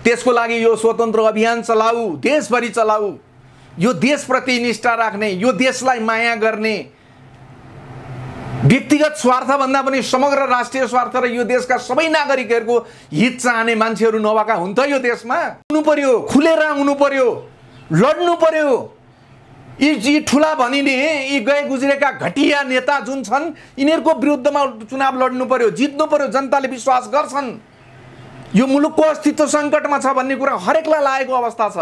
त्यसको लागि यो स्वतन्त्र अभियान चलाऊ, देशभरि चलाऊ। यो देशप्रति निष्ठा राख्ने, यो देशलाई माया गर्ने, व्यक्तिगत स्वार्थभन्दा पनि समग्र राष्ट्रिय स्वार्थ र यो देशका सबै नागरिकहरूको हित चाहने मान्छेहरू नभएका हुन् त यो देशमा? हुनु पर्यो, खुलेर आउनु पर्यो, लड्नु पर्यो। यी ठुला भनिने यी गए गुज्रेका घटिया नेता जुन छन् यिनीहरूको विरुद्धमा चुनाव लड्नु पर्यो, जित्नु पर्यो। जनताले विश्वास गर्छन् यो मुलुकको अस्तित्व सङ्कटमा छ भन्ने कुरा हरेकलाई लागेको अवस्था छ।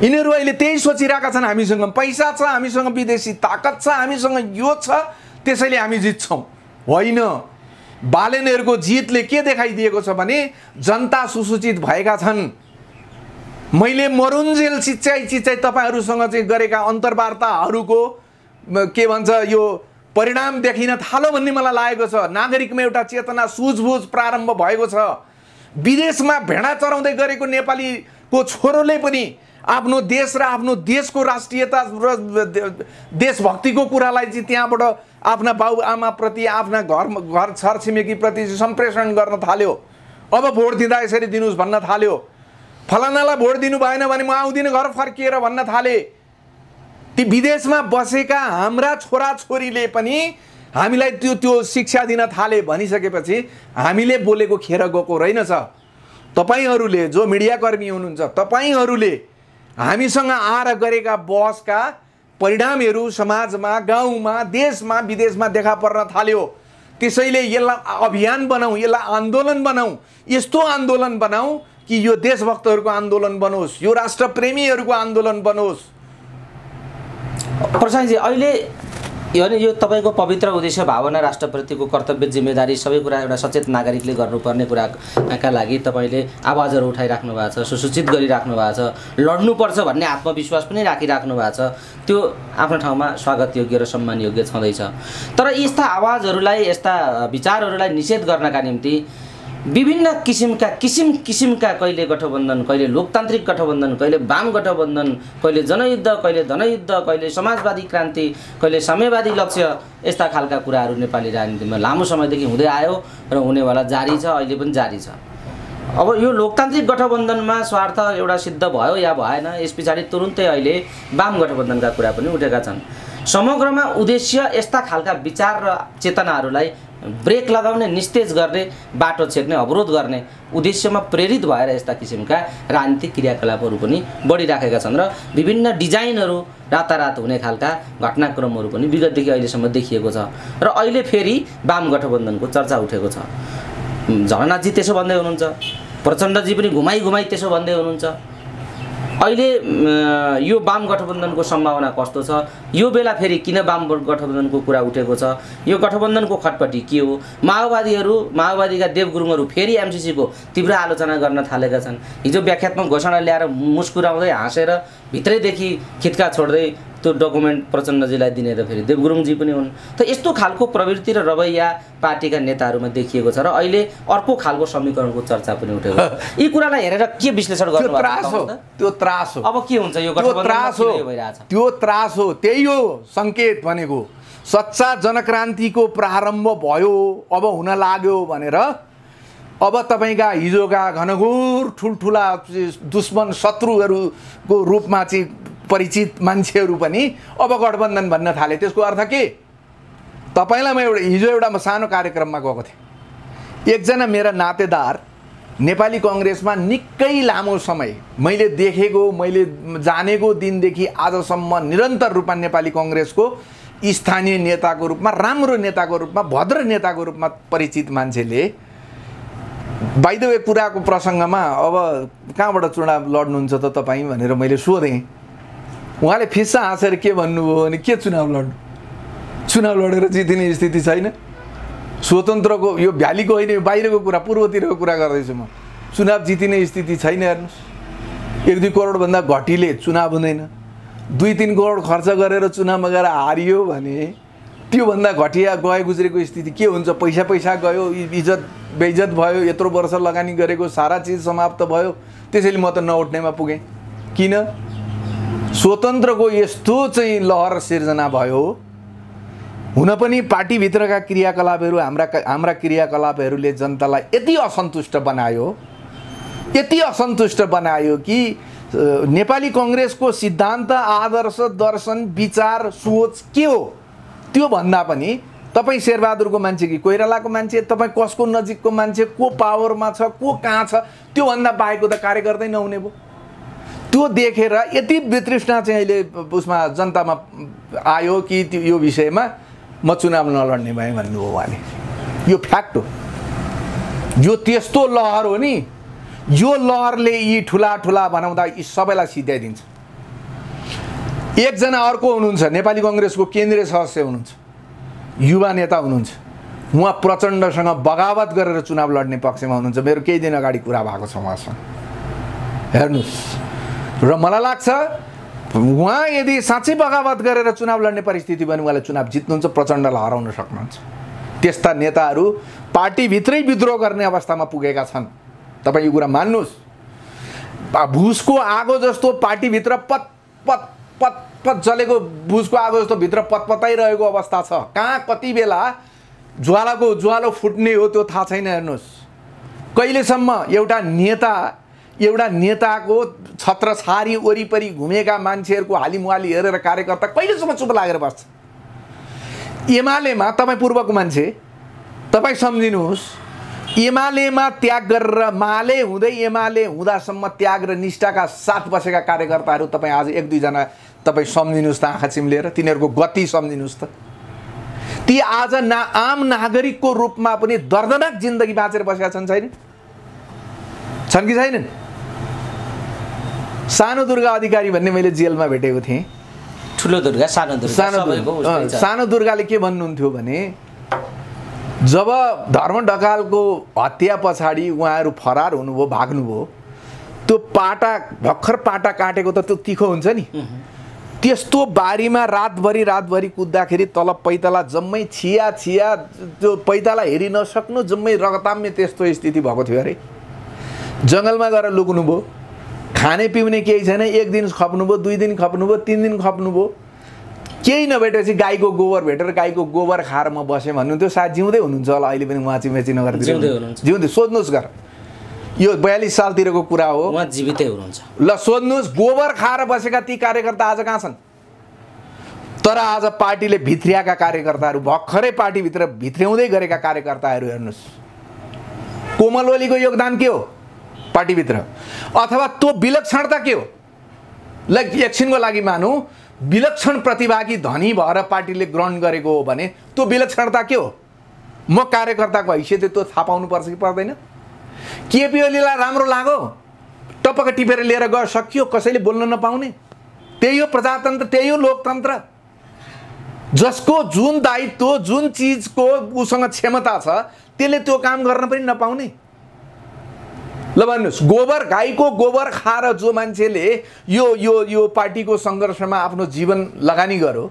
यिनीहरू अहिले त्यही सोचिरहेका छन्, हामीसँग पैसा छ, हामीसँग विदेशी ताकत छ, हामीसँग यो छ, त्यसैले हामी जित्छौँ। होइन, बालेनहरूको जितले के देखाइदिएको छ भने जनता सुसूचित भएका छन्। मैले मरुन्जेल चिच्चाइ तपाईँहरूसँग चाहिँ गरेका अन्तर्वार्ताहरूको के भन्छ यो परिणाम देखिन थाल्यो भन्ने मलाई लागेको छ। नागरिकमा एउटा चेतना सुझबुझ प्रारम्भ भएको छ। विदेशमा भेडा चराउँदै गरेको नेपालीको छोरोले पनि आफ्नो देश र आफ्नो देशको राष्ट्रियता र देशभक्तिको कुरालाई चाहिँ त्यहाँबाट आफ्ना बाबुआमाप्रति, आफ्ना घर छरछिमेकीप्रति सम्प्रेषण गर्न थाल्यो। अब भोट दिँदा यसरी दिनुहोस् भन्न थाल्यो। फलानालाई भोट दिनु भएन भने म आउँदिनँ घर फर्किएर भन्न थाले। ती विदेशमा बसेका हाम्रा छोराछोरीले पनि हामीलाई त्यो शिक्षा दिन थाले भनिसकेपछि हामीले बोलेको खेर गएको रहेनछ। तपाईँहरूले जो मिडियाकर्मी हुनुहुन्छ, तपाईँहरूले हामीसँग आएर गरेका बहसका परिणामहरू समाजमा, गाउँमा, देशमा, विदेशमा देखा पर्न थाल्यो। त्यसैले यसलाई अभियान बनाऊ, यसलाई आन्दोलन बनाऊ। यस्तो आन्दोलन बनाऊ कि यो देशभक्तहरूको आन्दोलन बनोस्, यो राष्ट्रप्रेमीहरूको आन्दोलन बनोस्। प्रसादजी, अहिले यो तपाईँको पवित्र उद्देश्य भावना, राष्ट्रप्रतिको कर्तव्य, जिम्मेदारी सबै कुरा एउटा सचेत नागरिकले गर्नुपर्ने कुराका लागि तपाईँले आवाजहरू उठाइराख्नु भएको छ, सुसूचित गरिराख्नु भएको छ, लड्नुपर्छ भन्ने आत्मविश्वास पनि राखिराख्नु भएको छ। त्यो आफ्नो ठाउँमा स्वागत योग्य र सम्मान योग्य छँदैछ। तर यस्ता आवाजहरूलाई, यस्ता विचारहरूलाई निषेध गर्नका निम्ति विभिन्न किसिमका कहिले गठबन्धन, कहिले लोकतान्त्रिक गठबन्धन, कहिले वाम गठबन्धन, कहिले जनयुद्ध, कहिले धनयुद्ध, कहिले समाजवादी क्रान्ति, कहिले साम्यवादी लक्ष्य, यस्ता खालका कुराहरू नेपाली राजनीतिमा लामो समयदेखि हुँदै आयो र हुनेवाला जारी छ, अहिले पनि जारी छ। अब यो लोकतान्त्रिक गठबन्धनमा स्वार्थ एउटा सिद्ध भयो या भएन, यस पछाडि तुरुन्तै अहिले वाम गठबन्धनका कुरा पनि उठेका छन्। समग्रमा उद्देश्य यस्ता खालका विचार र चेतनाहरूलाई ब्रेक लगाउने, निस्तेज गर्ने, बाटो छेक्ने, अवरोध गर्ने उद्देश्यमा प्रेरित भएर यस्ता किसिमका राजनीतिक क्रियाकलापहरू पनि बढिराखेका छन् र विभिन्न डिजाइनहरू रातारात हुने खालका घटनाक्रमहरू पनि विगतदेखि अहिलेसम्म देखिएको छ। र अहिले फेरि वाम गठबन्धनको चर्चा उठेको छ। झलनाथजी त्यसो भन्दै हुनुहुन्छ, प्रचण्डजी पनि घुमाई त्यसो भन्दै हुनुहुन्छ। अहिले यो वाम गठबन्धनको सम्भावना कस्तो छ, यो बेला फेरि किन वाम गठबन्धनको कुरा उठेको छ, यो गठबन्धनको खटपटी के हो? माओवादीका देव गुरुङहरू फेरि एमसीसीको तीव्र आलोचना गर्न थालेका छन्। हिजो व्याख्यात्मक घोषणा ल्याएर मुस्कुराउँदै हाँसेर भित्रैदेखि खित्का छोड्दै त्यो डकुमेन्ट प्रचण्डजीलाई दिने त फेरि देव गुरुङजी पनि हुन्। त यस्तो खालको प्रवृत्ति र रवैया पार्टीका नेताहरूमा देखिएको छ र अहिले अर्को खालको समीकरणको चर्चा पनि उठेको छ। यी कुरालाई हेरेर के विश्लेषण गर्नु भएको छ? त्यो त्रास हो। अब के हुन्छ यो गठबन्धनमा के भइरहेछ? त्यो त्रास हो, त्यही हो संकेत भनेको। सच्चा जनक्रान्तिको प्रारम्भ भयो, अब हुन लाग्यो भनेर अब तपाईँका हिजोका घनघोर ठुल्ठुला दुश्मन शत्रुहरूको रूपमा चाहिँ परिचित मान्छेहरू पनि अब गठबन्धन भन्न थाले। त्यसको अर्थ के? तपाईँलाई म हिजो एउटा सानो कार्यक्रममा गएको थिएँ। एकजना मेरा नातेदार नेपाली कङ्ग्रेसमा निकै लामो समय मैले देखेको, मैले जानेको दिनदेखि आजसम्म निरन्तर रूपमा नेपाली कङ्ग्रेसको स्थानीय नेताको रूपमा, राम्रो नेताको रूपमा, भद्र नेताको रूपमा परिचित मान्छेले बाइ द वे कुराको प्रसङ्गमा अब कहाँबाट चुनाव लड्नुहुन्छ त तपाईँ भनेर मैले सोधेँ। उहाँले फिस्सा हाँसेर के भन्नुभयो भने के चुनाव लड्नु, चुनाव लडेर जितिने स्थिति छैन। स्वतन्त्रको यो भ्यालीको होइन, बाहिरको कुरा, पूर्वतिरको कुरा गर्दैछु म। चुनाव जितिने स्थिति छैन। हेर्नुहोस्, 1-2 करोडभन्दा घटीले चुनाव हुँदैन। 2-3 करोड खर्च गरेर चुनावमा गएर हारियो भने त्योभन्दा घटिया गए गुज्रेको स्थिति के हुन्छ? पैसा गयो, इज्जत बेइज्जत भयो, यत्रो वर्ष लगानी गरेको सारा चिज समाप्त भयो। त्यसैले म त नउठ्नेमा पुगेँ। किन? स्वतन्त्रको यस्तो चाहिँ लहर सिर्जना भयो। हुन पनि पार्टीभित्रका क्रियाकलापहरू, हाम्रा क्रियाकलापहरूले जनतालाई यति असन्तुष्ट बनायो कि नेपाली कङ्ग्रेसको सिद्धान्त, आदर्श, दर्शन, विचार, सोच के हो त्यो भन्दा पनि तपाईँ शेरबहादुरको मान्छे कि कोइरालाको मान्छे, तपाईँ कसको नजिकको मान्छे, को पावरमा छ, को कहाँ छ, त्योभन्दा बाहेकको त कार्य गर्दै नहुने भयो। त्यो देखेर यति वितृष्णा चाहिँ अहिले उसमा जनतामा आयो कि यो विषयमा म चुनाव नलड्ने भएँ भन्नुभयो उहाँले। यो फ्याक्ट हो। यो त्यस्तो लहर हो नि, यो लहरले यी ठुला ठुला बनाउँदा यी सबैलाई सिध्याइदिन्छ। एकजना अर्को हुनुहुन्छ, नेपाली कङ्ग्रेसको केन्द्रीय सदस्य हुनुहुन्छ, युवा नेता हुनुहुन्छ, उहाँ प्रचण्डसँग बगावत गरेर चुनाव लड्ने पक्षमा हुनुहुन्छ। मेरो केही दिन अगाडि कुरा भएको छ उहाँसँग, हेर्नुहोस्। र मलाई लाग्छ उहाँ यदि साँच्चै बगावत गरेर चुनाव लड्ने परिस्थिति भने उहाँले चुनाव जित्नुहुन्छ, प्रचण्डलाई हराउन सक्नुहुन्छ। त्यस्ता नेताहरू पार्टीभित्रै विद्रोह गर्ने अवस्थामा पुगेका छन्। तपाईँ यो कुरा मान्नुहोस्। भुसको आगो जस्तो पार्टीभित्र पत पत पत पत जलेको भुसको आगो जस्तो भित्र पतपताइरहेको अवस्था छ। कहाँ कति बेला ज्वालो फुट्ने हो त्यो थाहा छैन। हेर्नुहोस्, कहिलेसम्म एउटा नेताको छत्रछारी वरिपरि घुमेका मान्छेहरूको हालिमुहाली हेरेर कार्यकर्ता कहिलेसम्म चुप लागेर बस्छ? एमालेमा तपाईँ पूर्वको मान्छे, तपाईँ सम्झिनुहोस्, एमालेमा त्याग गरेर माले हुँदै एमाले हुँदासम्म त्याग र निष्ठाका साथ बसेका कार्यकर्ताहरू तपाईँ आज एक दुईजना तपाईँ सम्झिनुहोस् त, आँखा चिम्लेर तिनीहरूको गति सम्झिनुहोस् त। ती आज आम नागरिकको रूपमा पनि दर्दनाक जिन्दगी बाँचेर बसेका छन् कि छैनन्? सानो दुर्गा अधिकारी भन्ने मैले जेलमा भेटेको थिएँ। ठुलो दुर्गा, सानो दुर्गाले के भन्नुहुन्थ्यो भने जब धर्म ढकालको हत्या पछाडि उहाँहरू फरार हुनुभयो, भाग्नुभयो, त्यो भर्खर पाटा काटेको त त्यो तिखो हुन्छ नि, त्यस्तो बारीमा रातभरि कुद्दाखेरि तल पैताला जम्मै छिया त्यो पैताला हेरि नसक्नु, जम्मै रगताम्य त्यस्तो स्थिति भएको थियो अरे। जङ्गलमा गएर लुक्नुभयो, खाने पिउने केही छैन, एक दिन खप्नुभयो, 2 दिन खप्नुभयो, 3 दिन खप्नुभयो, केही नभेटेपछि गाईको गोबर भेटेर गाईको गोबर खाएर म बसेँ भन्नुहुन्थ्यो। सायद जिउँदै हुनुहुन्छ होला अहिले पनि, उहाँ चिमेची नगरतिर जिउँदै। सोध्नुहोस् घर, यो 42 सालतिरको कुरा हो, उहाँ जीवितै हुनुहुन्छ। ल सोध्नुहोस्, गोबर खाएर बसेका ती कार्यकर्ता आज कहाँ छन्? तर आज पार्टीले भित्रिएका कार्यकर्ताहरू, भर्खरै पार्टीभित्र भित्र्याउँदै गरेका कार्यकर्ताहरू हेर्नुहोस्, कोमल ओलीको योगदान के हो पार्टीभित्र? अथवा त्यो विलक्षणता के हो? एकछिनको लागि मानौँ विलक्षण प्रतिभागी धनी भएर पार्टीले ग्रहण गरेको हो भने त्यो विलक्षणता के हो? म कार्यकर्ताको हैसियतले त्यो थाहा पाउनुपर्छ कि पर्दैन? केपी ओलीलाई राम्रो लाग्यो, टपक्क टिपेर लिएर गयो, सकियो, कसैले बोल्न नपाउने। त्यही हो प्रजातन्त्र, त्यही हो लोकतन्त्र। जसको जुन दायित्व, जुन चिजको उसँग क्षमता छ त्यसले त्यो काम गर्न पनि नपाउने। ल भन्नुहोस्, गाईको गोबर खाएर जो मान्छेले यो पार्टीको सङ्घर्षमा आफ्नो जीवन लगानी गर्यो,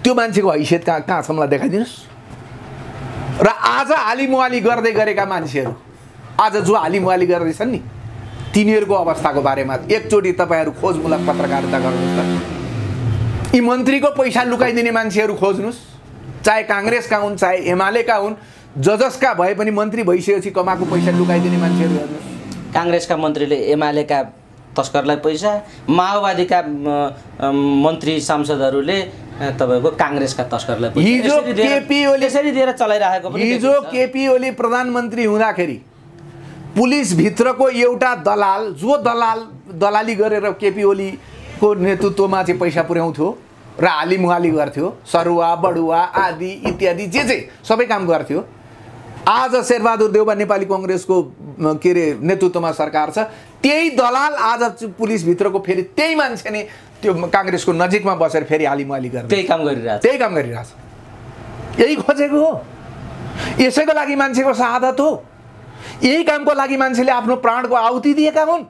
त्यो मान्छेको हैसियत कहाँ छ मलाई देखाइदिनुहोस्। र आज हालिमुहाली गर्दै गरेका मान्छेहरू, आज जो हालिमुहाली गर्दैछन् नि, तिनीहरूको अवस्थाको बारेमा एकचोटि तपाईँहरू खोजमूलक पत्रकारिता गर्नुहोस् त। यी मन्त्रीको पैसा लुकाइदिने मान्छेहरू खोज्नुहोस्, चाहे काङ्ग्रेसका हुन् चाहे एमालेका हुन्, जसका भए पनि मन्त्री भइसकेपछि कमाएको पैसा लुकाइदिने मान्छेहरू हेर्नुहोस्। काङ्ग्रेसका मन्त्रीले एमालेका तस्करलाई पैसा, माओवादीका मन्त्री सांसदहरूले तपाईँको काङ्ग्रेसका तस्करलाई पैसा, हिजो केपी ओली यसरी दिएर चलाइरहेको पनि। हिजो केपी ओली प्रधानमन्त्री हुँदाखेरि पुलिसभित्रको एउटा दलाल, जो दलाली गरेर केपी ओलीको नेतृत्वमा चाहिँ पैसा पुर्याउँथ्यो र हालिमुहाली गर्थ्यो, सरुवा बडुवा आदि इत्यादि जे सबै काम गर्थ्यो। आज शेरबहादुर देउवा नेपाली कङ्ग्रेसको के अरे नेतृत्वमा सरकार छ, त्यही दलाल आज पुलिसभित्रको फेरि त्यही मान्छे नै त्यो काङ्ग्रेसको नजिकमा बसेर फेरि हालिमुहाली गरेर त्यही काम गरिरहेछ। यही खोजेको हो, यसैको लागि मान्छेको शहादत हो, यही कामको लागि मान्छेले आफ्नो प्राणको आहुति दिएका हुन्,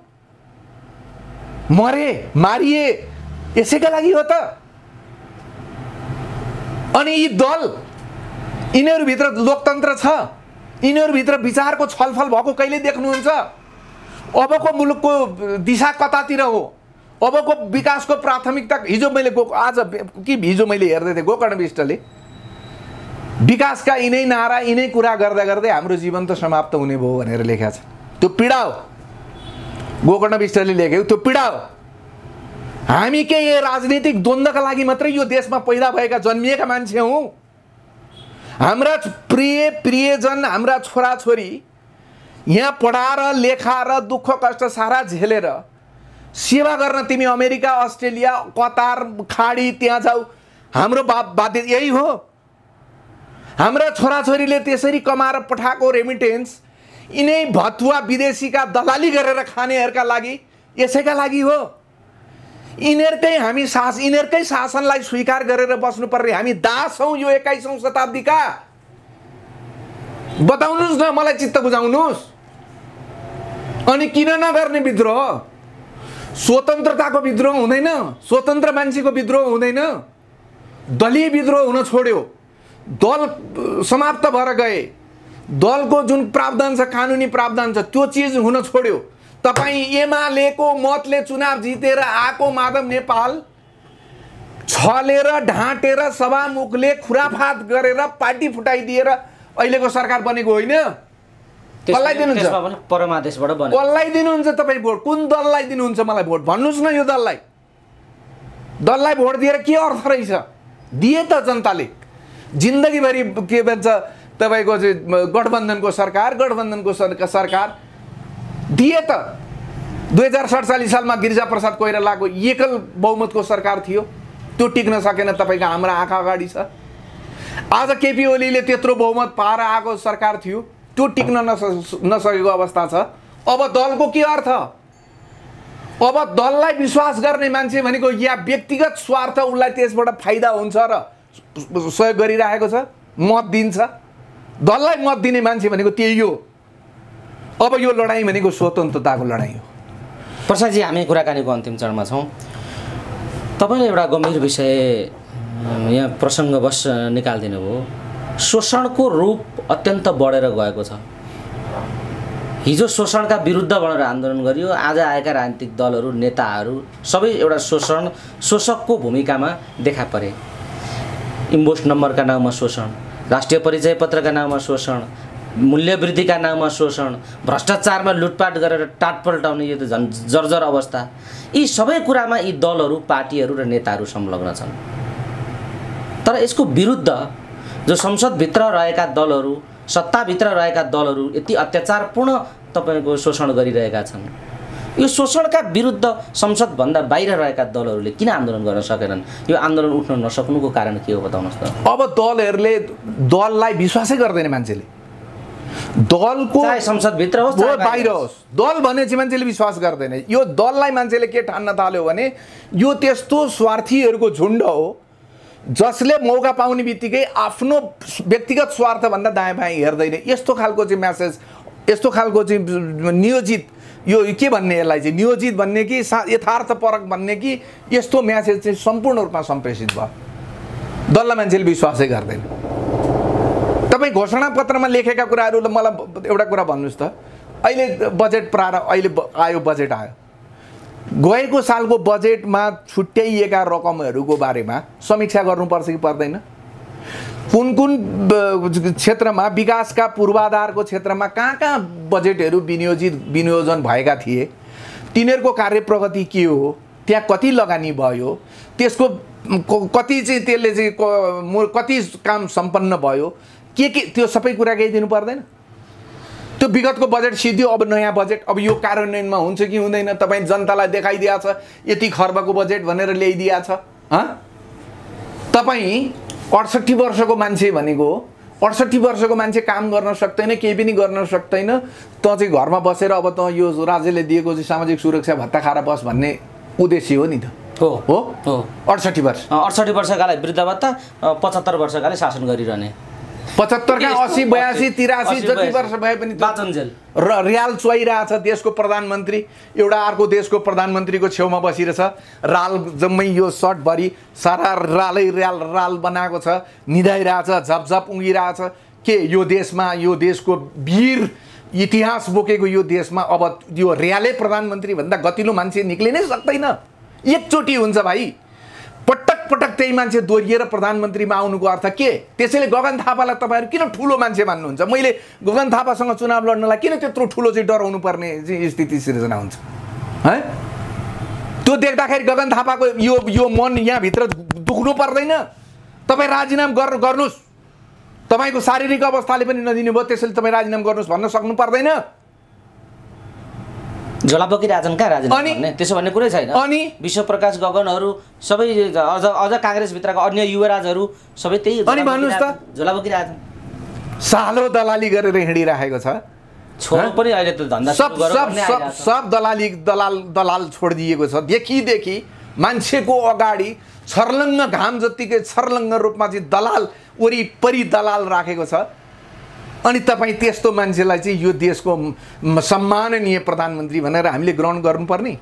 मरे मारिए, यसैका लागि हो त। अनि यी दल, यिनीहरूभित्र लोकतन्त्र छ, यिनीहरूभित्र विचारको छलफल भएको कहिले देख्नुहुन्छ? अबको मुलुकको दिशा कतातिर हो? अबको विकासको प्राथमिकता हिजो मैले हेर्दै थिएँ, गोकर्ण विष्टले विकासका यिनै नारा यिनै कुरा गर्दा गर्दै हाम्रो जीवन त समाप्त हुने भयो भनेर लेखेको छ। त्यो पीडा हो, गोकर्ण विष्टले लेखेको त्यो पीडा हो। हामी के यो राजनीतिक द्वन्द्वका लागि मात्रै यो देशमा पैदा भएका जन्मिएका मान्छे हौँ? हाम्रा प्रियजन, हाम्रा छोराछोरी यहाँ पढाएर लेखाएर दुःख कष्ट सारा झेलेर सेवा गर्न तिमी अमेरिका, अस्ट्रेलिया, कतार, खाडी त्यहाँ जाऊ। हाम्रो बाध्य यही हो। हाम्रा छोराछोरीले त्यसरी कमाएर पठाएको रेमिटेन्स यिनै भतुवा विदेशीका दलाली गरेर खानेहरूका लागि, यसैका लागि हो। यिनीहरूकै शासनलाई स्वीकार गरेर बस्नुपर्ने हामी दास हौँ यो 21औं शताब्दीका। बताउनुहोस् न, मलाई चित्त बुझाउनुहोस्। अनि किन नगर्ने विद्रोह? स्वतन्त्रताको विद्रोह हुँदैन, स्वतन्त्र मान्छेको विद्रोह हुँदैन। दलीय विद्रोह हुन छोड्यो, दल समाप्त भएर गए। दलको जुन प्रावधान छ, कानुनी प्रावधान छ, त्यो चिज हुन छोड्यो। तपाईँ एमालेको मतले चुनाव जितेर आएको माधव नेपाल छलेर ढाँटेर सभामुखले खुराफात गरेर पार्टी फुटाइदिएर अहिलेको सरकार बनेको होइन। कसलाई दिनुहुन्छ? परमादेशबाट बन्यो। कसलाई दिनुहुन्छ तपाईँ भोट? कुन दललाई दिनुहुन्छ? मलाई भोट भन्नुहोस् न। यो दललाई भोट दिएर के अर्थ रहेछ? दिए त जनताले जिन्दगीभरि के भन्छ तपाईँको चाहिँ गठबन्धनको सरकार दिए त। 2047 सालमा गिरिजाप्रसाद कोइरालाको एकल बहुमतको सरकार थियो, त्यो टिक्न सकेन। तपाईँको हाम्रा आँखा अगाडि छ। आज केपी ओलीले त्यत्रो बहुमत पाएर आएको सरकार थियो, त्यो टिक्न नसकेको अवस्था छ। अब दलको के अर्थ? अब दललाई विश्वास गर्ने मान्छे भनेको या व्यक्तिगत स्वार्थ उसलाई त्यसबाट फाइदा हुन्छ र सहयोग गरिरहेको छ, मत दिन्छ। दललाई मत दिने मान्छे भनेको त्यही हो। अब यो लडाईँ भनेको स्वतन्त्रताको लडाईँ हो। प्रसादजी, हामी कुराकानीको अन्तिम चरणमा छौँ। तपाईँले एउटा गम्भीर विषय यहाँ प्रसङ्गवश निकालिदिनु भयो। शोषणको रूप अत्यन्त बढेर गएको छ। हिजो शोषणका विरुद्ध भनेर आन्दोलन गरियो, आज आएका राजनीतिक दलहरू, नेताहरू सबै एउटा शोषकको भूमिकामा देखा परे। इन्भोइस नम्बरका नाउँमा शोषण, राष्ट्रिय परिचय पत्रका नाउँमा शोषण, मूल्यवृद्धिका नाउँमा शोषण, भ्रष्टाचारमा लुटपाट गरेर टाट पल्टाउने यो त झन् जर्जर अवस्था। यी सबै कुरामा यी दलहरू, पार्टीहरू र नेताहरू संलग्न छन्। तर यसको विरुद्ध जो संसदभित्र रहेका दलहरू, सत्ताभित्र रहेका दलहरू यति अत्याचारपूर्ण तपाईँको शोषण गरिरहेका छन्। यो शोषणका विरुद्ध संसदभन्दा बाहिर रहेका दलहरूले किन आन्दोलन गर्न सकेनन्? यो आन्दोलन उठ्न नसक्नुको कारण के हो बताउनुहोस् त। अब दलहरूले दललाई विश्वासै गर्दैन। मान्छेले दलको चाहे संसदभित्र होस् चाहे बाहिर होस्, दल भनेपछि मान्छेले विश्वास गर्दैन। यो दललाई मान्छेले के ठान्न थाल्यो भने यो त्यस्तो स्वार्थीहरूको झुन्ड हो जसले मौका पाउने बित्तिकै आफ्नो व्यक्तिगत स्वार्थभन्दा दायाँ बायाँ हेर्दैन। यस्तो खालको चाहिँ म्यासेज, यस्तो खालको चाहिँ नियोजित, यो के भन्ने यसलाई चाहिँ नियोजित भन्ने कि यथार्थपरक भन्ने कि यस्तो म्यासेज चाहिँ सम्पूर्ण रूपमा सम्प्रेषित भयो। दललाई मान्छेले विश्वासै गर्दैन। तपाईँ घोषणापत्रमा लेखेका कुराहरू, मलाई एउटा कुरा भन्नुहोस् त। अहिले बजेट प्रारम्भ, अहिले आयो, बजेट आयो। गएको सालको बजेटमा छुट्याइएका रकमहरूको बारेमा समीक्षा गर्नुपर्छ कि पर्दैन? कुन कुन क्षेत्रमा, विकासका पूर्वाधारको क्षेत्रमा कहाँ बजेटहरू विनियोजन भएका थिए, तिनीहरूको कार्य प्रगति के हो, त्यहाँ कति लगानी भयो, त्यसको कति चाहिँ त्यसले चाहिँ कति काम सम्पन्न भयो, के त्यो सबै कुरा केही दिनु पर्दैन? त्यो विगतको बजेट सिद्धियो, अब नयाँ बजेट, अब यो कार्यान्वयनमा हुन्छ कि हुँदैन? तपाईँ जनतालाई देखाइदिया छ यति खर्बको बजेट भनेर ल्याइदिया छ। तपाईँ 68 वर्षको मान्छे भनेको, 68 वर्षको मान्छे काम गर्न सक्दैन, केही पनि गर्न सक्दैन। त चाहिँ घरमा बसेर अब त यो राज्यले दिएको चाहिँ सामाजिक सुरक्षा भत्ता खाएर बस भन्ने उद्देश्य हो नि त? हो 68 वर्ष। 68 वर्षकालाई वृद्ध भत्ता, 75 वर्षकाले शासन गरिरहने। 75 का 80 82 83 जति वर्ष भए पनि र रियाल चुहाइरहेछ देशको प्रधानमन्त्री। एउटा अर्को देशको प्रधानमन्त्रीको छेउमा बसिरहेछ, राल जम्मै यो सर्टभरि सारा राल बनाएको छ, निधाइरहेछ, झपझप उङ्गिरहेछ। के यो देशमा, यो देशको वीर इतिहास बोकेको यो देशमा अब यो रियालै प्रधानमन्त्री भन्दा गतिलो मान्छे निक्लिनै सक्दैन। एकचोटि हुन्छ भाइ। पटक पटक त्यही मान्छे दोहोरिएर प्रधानमन्त्रीमा आउनुको अर्थ के? त्यसैले गगन थापालाई तपाईँहरू किन ठुलो मान्छे मान्नुहुन्छ? मैले गगन थापासँग चुनाव लड्नलाई किन त्यत्रो ठुलो चाहिँ डराउनु पर्ने चाहिँ स्थिति सिर्जना हुन्छ? है, त्यो देख्दाखेरि गगन थापाको यो मन यहाँभित्र दुख्नु पर्दैन? तपाईँ राजीनामा गर्नुहोस्, तपाईँको शारीरिक अवस्थाले पनि नदिनु भयो, त्यसैले तपाईँ राजीनामा गर्नुहोस् भन्न सक्नु पर्दैन? झोलापोकी राजन कहाँ राजन भन्ने त्यसो भन्ने कुरै छैन। अनि विश्वप्रकाश गगनहरू सबै अझ काङ्ग्रेसभित्रका अन्य युवराजहरू सबै त्यही अनि भन्नुहोस् त झोलापोकी राजन सालो दलाली गरेर हिँडिराखेको छ। छोड्नु पनि अहिले त धन्दा सब दलाल छोडिदिएको छ। देखि मान्छेको अगाडि छर्लङ्ग घाम जत्तिकै छर्लङ्ग रूपमा चाहिँ दलाल वरिपरि दलाल राखेको छ। अनि तपाईँ त्यस्तो मान्छेलाई चाहिँ यो देशको सम्माननीय प्रधानमन्त्री भनेर हामीले ग्रहण गर्नुपर्ने?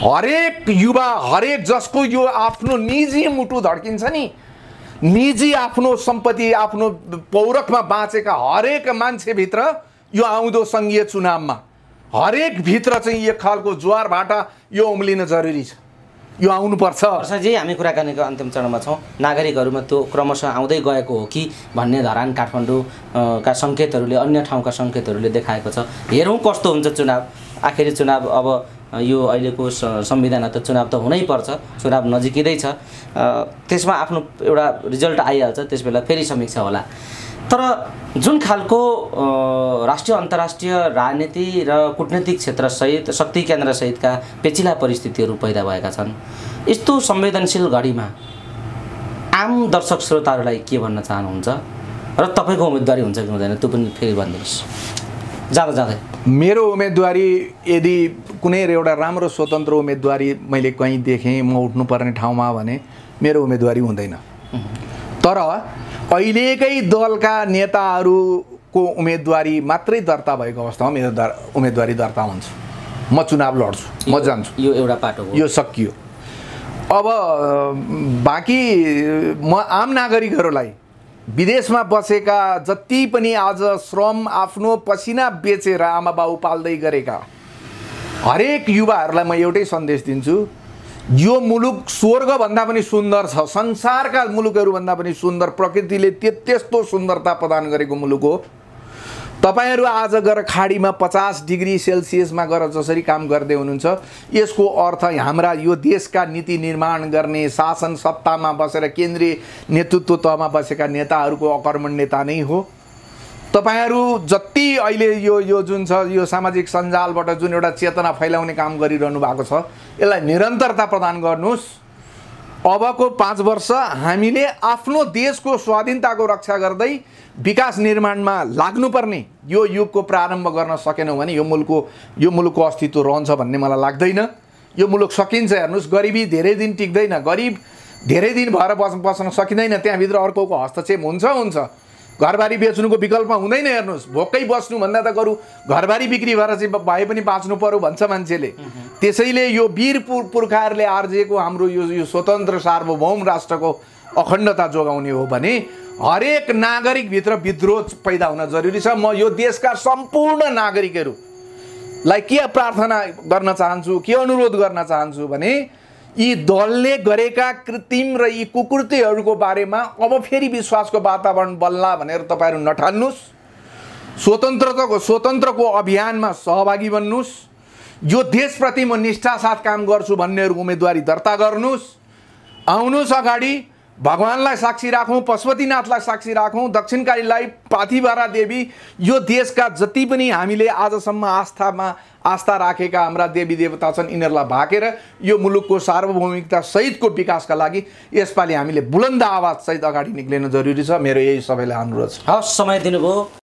हरेक युवा, हरेक जसको यो आफ्नो निजी मुटु धड्किन्छ नि, निजी आफ्नो सम्पत्ति आफ्नो पौरखमा बाँचेका हरेक मान्छेभित्र यो आउँदो सङ्घीय चुनावमा हरेक भित्र चाहिँ एक खालको ज्वार भाटा यो उम्लिन जरुरी छ, यो आउनुपर्छ। वर्षजी हामी कुराकानीको अन्तिम चरणमा छौँ। नागरिकहरूमा त्यो क्रमशः आउँदै गएको हो कि भन्ने धरान काठमाडौँका सङ्केतहरूले, अन्य ठाउँका सङ्केतहरूले देखाएको छ। हेरौँ कस्तो हुन्छ चुनाव। आखिरी चुनाव अब यो अहिलेको संविधान त चुनाव त हुनैपर्छ, चुनाव नजिकै छ, त्यसमा आफ्नो एउटा रिजल्ट आइहाल्छ, त्यसबेला फेरि समीक्षा होला। तर जुन खालको राष्ट्रिय अन्तर्राष्ट्रिय राजनीति र कूटनीतिक क्षेत्रसहित शक्ति केन्द्रसहितका पेचिला परिस्थितिहरू पैदा भएका छन्, यस्तो संवेदनशील घडीमा आम दर्शक श्रोताहरूलाई के भन्न चाहनुहुन्छ र तपाईँको उम्मेदवारी हुन्छ कि हुँदैन त्यो पनि फेरि भनिदिनुहोस् जाँदै। मेरो उम्मेदवारी यदि कुनै एउटा राम्रो स्वतन्त्र उम्मेदवारी मैले कहीँ देखेँ म उठ्नुपर्ने ठाउँमा भने मेरो उम्मेदवारी हुँदैन। तर अहिलेकै दलका नेताहरूको उम्मेदवारी मात्रै दर्ता भएको अवस्थामा मेरो उम्मेदवारी दर्ता हुन्छ। म चुनाव लड्छु, म जान्छु, यो एउटा पाटो हो, यो सकियो। अब बाँकी म आम नागरिकहरूलाई, विदेशमा बसेका जति पनि आज श्रम आफ्नो पसिना बेचेर आमा बाउ पाल्दै गरेका हरेक युवाहरूलाई म एउटै सन्देश दिन्छु, यो मुलुक स्वर्गभन्दा पनि सुन्दर छ, संसारका मुलुकहरूभन्दा पनि सुन्दर, प्रकृतिले त्यस्तो सुन्दरता प्रदान गरेको मुलुक हो। तपाईहरू आज गएर खाडीमा 50 डिग्री सेल्सियसमा गएर जसरी काम गर्दै हुनुहुन्छ, यसको अर्थ हाम्रा यो देशका नीति निर्माण गर्ने, शासन सत्तामा बसेर केन्द्रीय नेतृत्व तहमा बसेका नेताहरूको अकर्मण्यता नै हो। तपाईहरू जति अहिले यो जुन छ यो सामाजिक सञ्जालबाट जुन एउटा चेतना फैलाउने काम गरिरहनु भएको छ, यसलाई निरन्तरता प्रदान गर्नुहोस्। अबको 5 वर्ष हामीले आफ्नो देशको स्वाधीनताको रक्षा गर्दै विकास निर्माणमा लाग्नुपर्ने यो युगको प्रारम्भ गर्न सकेनौँ भने यो मुलुकको अस्तित्व रहन्छ भन्ने मलाई लाग्दैन। यो मुलुक सकिन्छ। हेर्नुहोस्, गरिबी धेरै दिन टिक्दैन, गरिब धेरै दिन भएर बस्न सकिँदैन, त्यहाँभित्र अर्कोको हस्तक्षेप हुन्छ। घरबारी बेच्नुको विकल्प हुँदैन। हेर्नुहोस्, भोकै बस्नुभन्दा त बरु घरबारी बिक्री भएर चाहिँ भए पनि बाँच्नु पर्यो भन्छ मान्छेले। त्यसैले यो वीर पुर्खाहरूले आर्जिएको हाम्रो यो स्वतन्त्र सार्वभौम राष्ट्रको अखण्डता जोगाउने हो भने हरेक नागरिकभित्र विद्रोह पैदा हुन जरुरी छ। म यो देशका सम्पूर्ण नागरिकहरूलाई के प्रार्थना गर्न चाहन्छु, के अनुरोध गर्न चाहन्छु भने यी दलले गरेका कृत्रिम र यी कुकृत्यहरूको बारेमा अब फेरि विश्वासको वातावरण बन्ला भनेर तपाईहरू नठान्नुहोस्। स्वतन्त्रको अभियानमा सहभागी बन्नुहोस्। यो देशप्रति म निष्ठा साथ काम गर्छु भन्नेहरू उम्मेदवारी दर्ता गर्नुहोस्। आउनुहोस् अगाडि, भगवानलाई साक्षी राखौँ, पशुपतिनाथलाई साक्षी राखौँ, दक्षिणकालीलाई, पाथिभरा देवी, यो देशका जति पनि हामीले आजसम्म आस्था राखेका हाम्रा देवी देवता छन्, यिनीहरूलाई भाकेर यो मुलुकको सार्वभौमिकता सहितको विकासका लागि यसपालि हामीले बुलन्द आवाज सहित अगाडि निक्लिनु जरुरी छ। मेरो यही सबैलाई अनुरोध छ। हवस्, समय दिनुभयो।